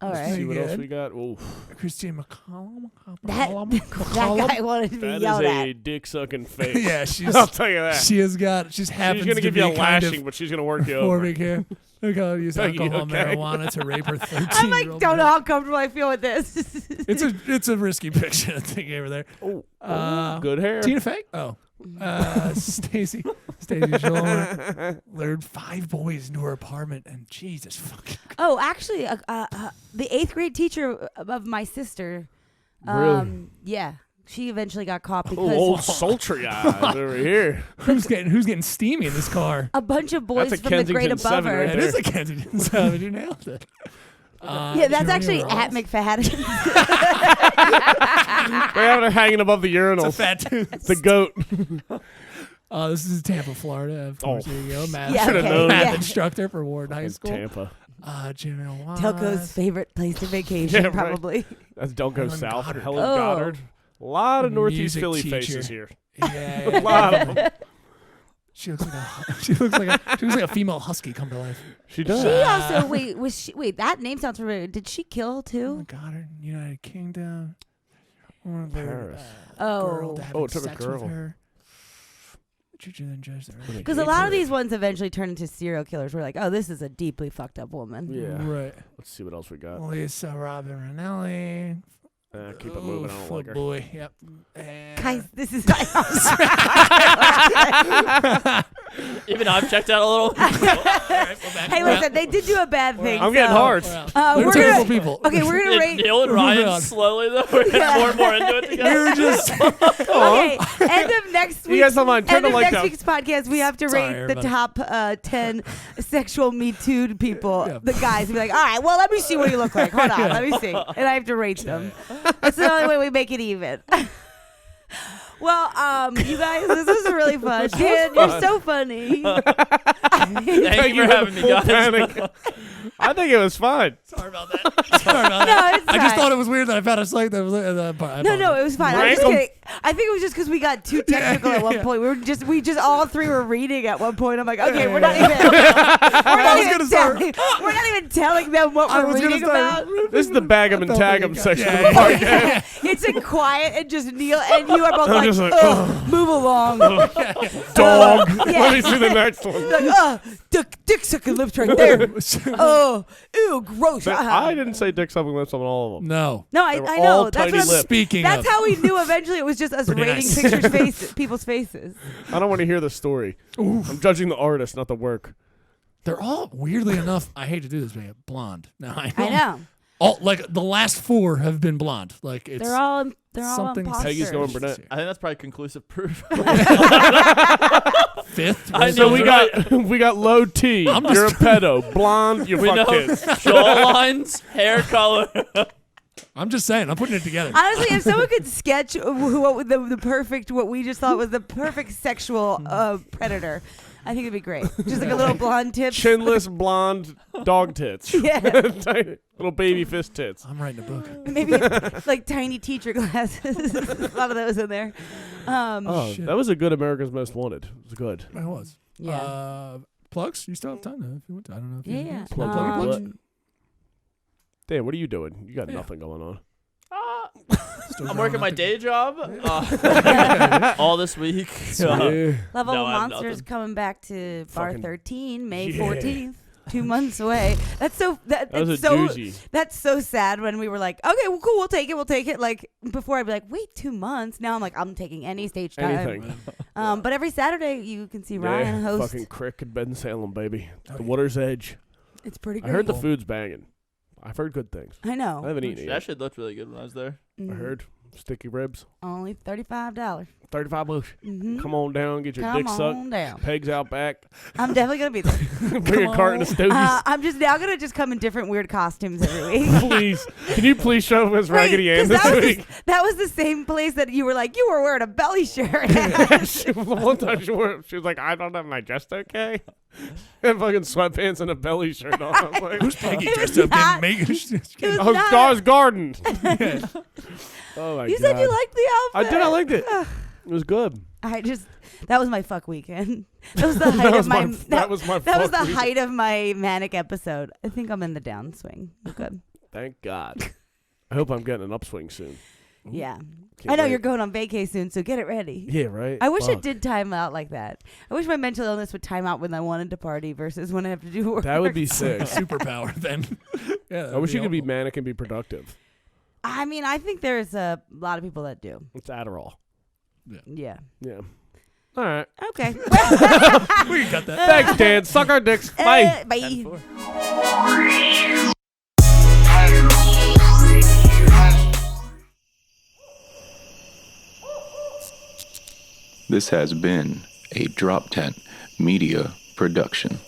All Let's right, See what else Good. we got? Ooh, Christine McCollum. that guy wanted to be that is yelled a at. dick-sucking face. Yeah, she's I'll tell you that. she's She's happens gonna to give be you a kind lashing, of but she's gonna work you over. performing here. Look how use Peggy, alcohol, okay? marijuana to rape her 13-year-old. I'm like, don't know how comfortable I feel with this. It's a risky picture I think over there. Oh, good hair. Tina Fey. Oh, Stacy Schuller lured 5 boys into her apartment and Jesus fucking. Oh, actually, the 8th grade teacher of my sister. Really? Yeah, she eventually got caught Oh, because old sultry eyes over here. Who's getting steamy in this car? a bunch of boys That's a from the grade Kensington above 7 her. right It there. is a Kensington 7. You nailed it. Yeah, that's actually at McFadden. They have it hanging above the urinals. fat dude. The goat. This is Tampa, Florida. Of course, there you go. Math, Yeah, Should've okay, known. math yeah. instructor for Ward High School. Tampa. Jimmy Watts. Delco's favorite place to vacation, Yeah, right. probably. That's Don't Go Helen South. Goddard. Helen Oh. Goddard. A lot of Northeast Music Philly teacher. faces here. Yeah, A lot of them. She looks like a female husky come to life. She does. She also wait. That name sounds familiar. Did she kill too? Goddard, United Kingdom. Paris. Girl Oh, it took a sex girl. with her. Then judge the because a lot of these ones eventually turn into serial killers. We're like, oh, this is a deeply fucked up woman. Yeah. Right. Let's see what else we got. Lisa Robin Ranelli. Keep it moving. I don't like her. Boy. Yep. And Guys, this is. Even I've checked out a little. Hey, listen, they did do a bad thing. I'm getting so, hard. They're we're terrible gonna, people. okay, we're gonna Yeah, rate. Neil and Moving Ryan on. slowly though. We're getting Yeah. more and more into it together. You're just. Okay, end of next You week. guys don't mind. Turn End the of lights next down. week's podcast, we have to Sorry, rate the everybody. top 10 sexual Me Too people. Yeah. The guys be like, all right, well, let me see what you look like. Hold on, let me see, and I have to rate them. That's the only way we make it even. Well, you guys, this was really fun. Dan, you're so funny. Thank you for having me, Full guys. panic. I think it was fine. Sorry about that. Sorry about No, that. it's I just fine. thought it was weird that I found a site that was. No, it was fine. I'm Rank just 'em. kidding. I think it was just because we got too technical at one point. We just all three were reading at one point. I'm like, okay, we're not even. We're not even telling them what we're reading about. This is the bag 'em and thought tag we 'em got- section yeah, of the yeah. podcast. It's a quiet and just Neil and you are both I'm like, just like, ugh, move along. Dog. Yeah. Let me see the next one. Like, dick sucking lips right there. Oh, ew, gross. But I didn't say dick sucking lips on all of them. No. No, They were I all know. That's tiny what I'm, lips. Speaking That's of. how we knew eventually it was just us Pretty rating nice. people's faces. I don't want to hear the story. I'm judging the artist, not the work. They're all weirdly enough. I hate to do this, man. Blonde. No, I know. All like the last 4 have been blonde. Like it's They're all something- imposters. Peggy's going brunette. I think that's probably conclusive proof. 5th. I So know, we got low T. You're a pedo. Blonde. You We fuck know kids. jaw lines, hair color. I'm just saying. I'm putting it together. Honestly, if someone could sketch what the perfect, what we just thought was the perfect sexual predator, I think it'd be great. Just like a little blonde tip. Chinless blonde dog tits. Yeah. Tiny, little baby fist tits. I'm writing a book. Maybe like tiny teacher glasses. A lot of those in there. Shit. That was a good America's Most Wanted. It was good. It was. Yeah. Plugs? You still have time though, if you want to. I don't know if you Yeah. Plug. Dan, what are you doing? You got nothing going on. I'm working my day job all this week. Lovable No, I have Monsters nothing. coming back to Bar Fucking- 13, May Yeah. 14th. 2 months away. That's so. That was a it's so. doozy. That's so sad when we were like, okay, well, cool, we'll take it. Like before, I'd be like, wait, 2 months. Now I'm like, I'm taking any stage time. Anything. But every Saturday you can see Ryan host. Fucking Crick and Ben Salem, baby. The Water's Edge. It's pretty I great. heard the food's banging. I've heard good things. I know. I haven't eaten it That yet. shit looked really good when I was there. Mhm. I heard sticky ribs. Only $35. 35 bucks. Mm-hmm. Come on down, get your dick Come sucked. on down. Pegs out back. I'm definitely gonna be there. Bring a carton of stogies. I'm just now gonna just come in different weird costumes every week. Please. Can you please show up as Raggedy Right, Ann 'cause this that week? was that was the same place that you were like, you were wearing a belly shirt. She was the one time she was like, I don't have my just okay. And fucking sweatpants and a belly shirt on. I was like, Who's Peggy It dressed was up not- getting It was I was not- Gar's Garden. Oh my you god. said you liked the outfit. I did. I liked it. It was good. That was my fuck weekend. That was the height That of was my. that was my. That was the fuck weekend. height of my manic episode. I think I'm in the downswing. I'm good. Thank God. I hope I'm getting an upswing soon. Yeah. Can't I know wait. you're going on vacay soon, so get it ready. Yeah, right. I wish it Fuck. did time out like that. I wish my mental illness would time out when I wanted to party versus when I have to do work. That would be sick. Superpower then. Yeah, I wish you could be helpful. manic and be productive. I mean, I think there's a lot of people that do. It's Adderall. Yeah. Yeah. All right. Okay. We can cut that. Thanks, Dan. Suck our dicks. Bye. Bye. 10-4. This has been a Drop Tent Media Production.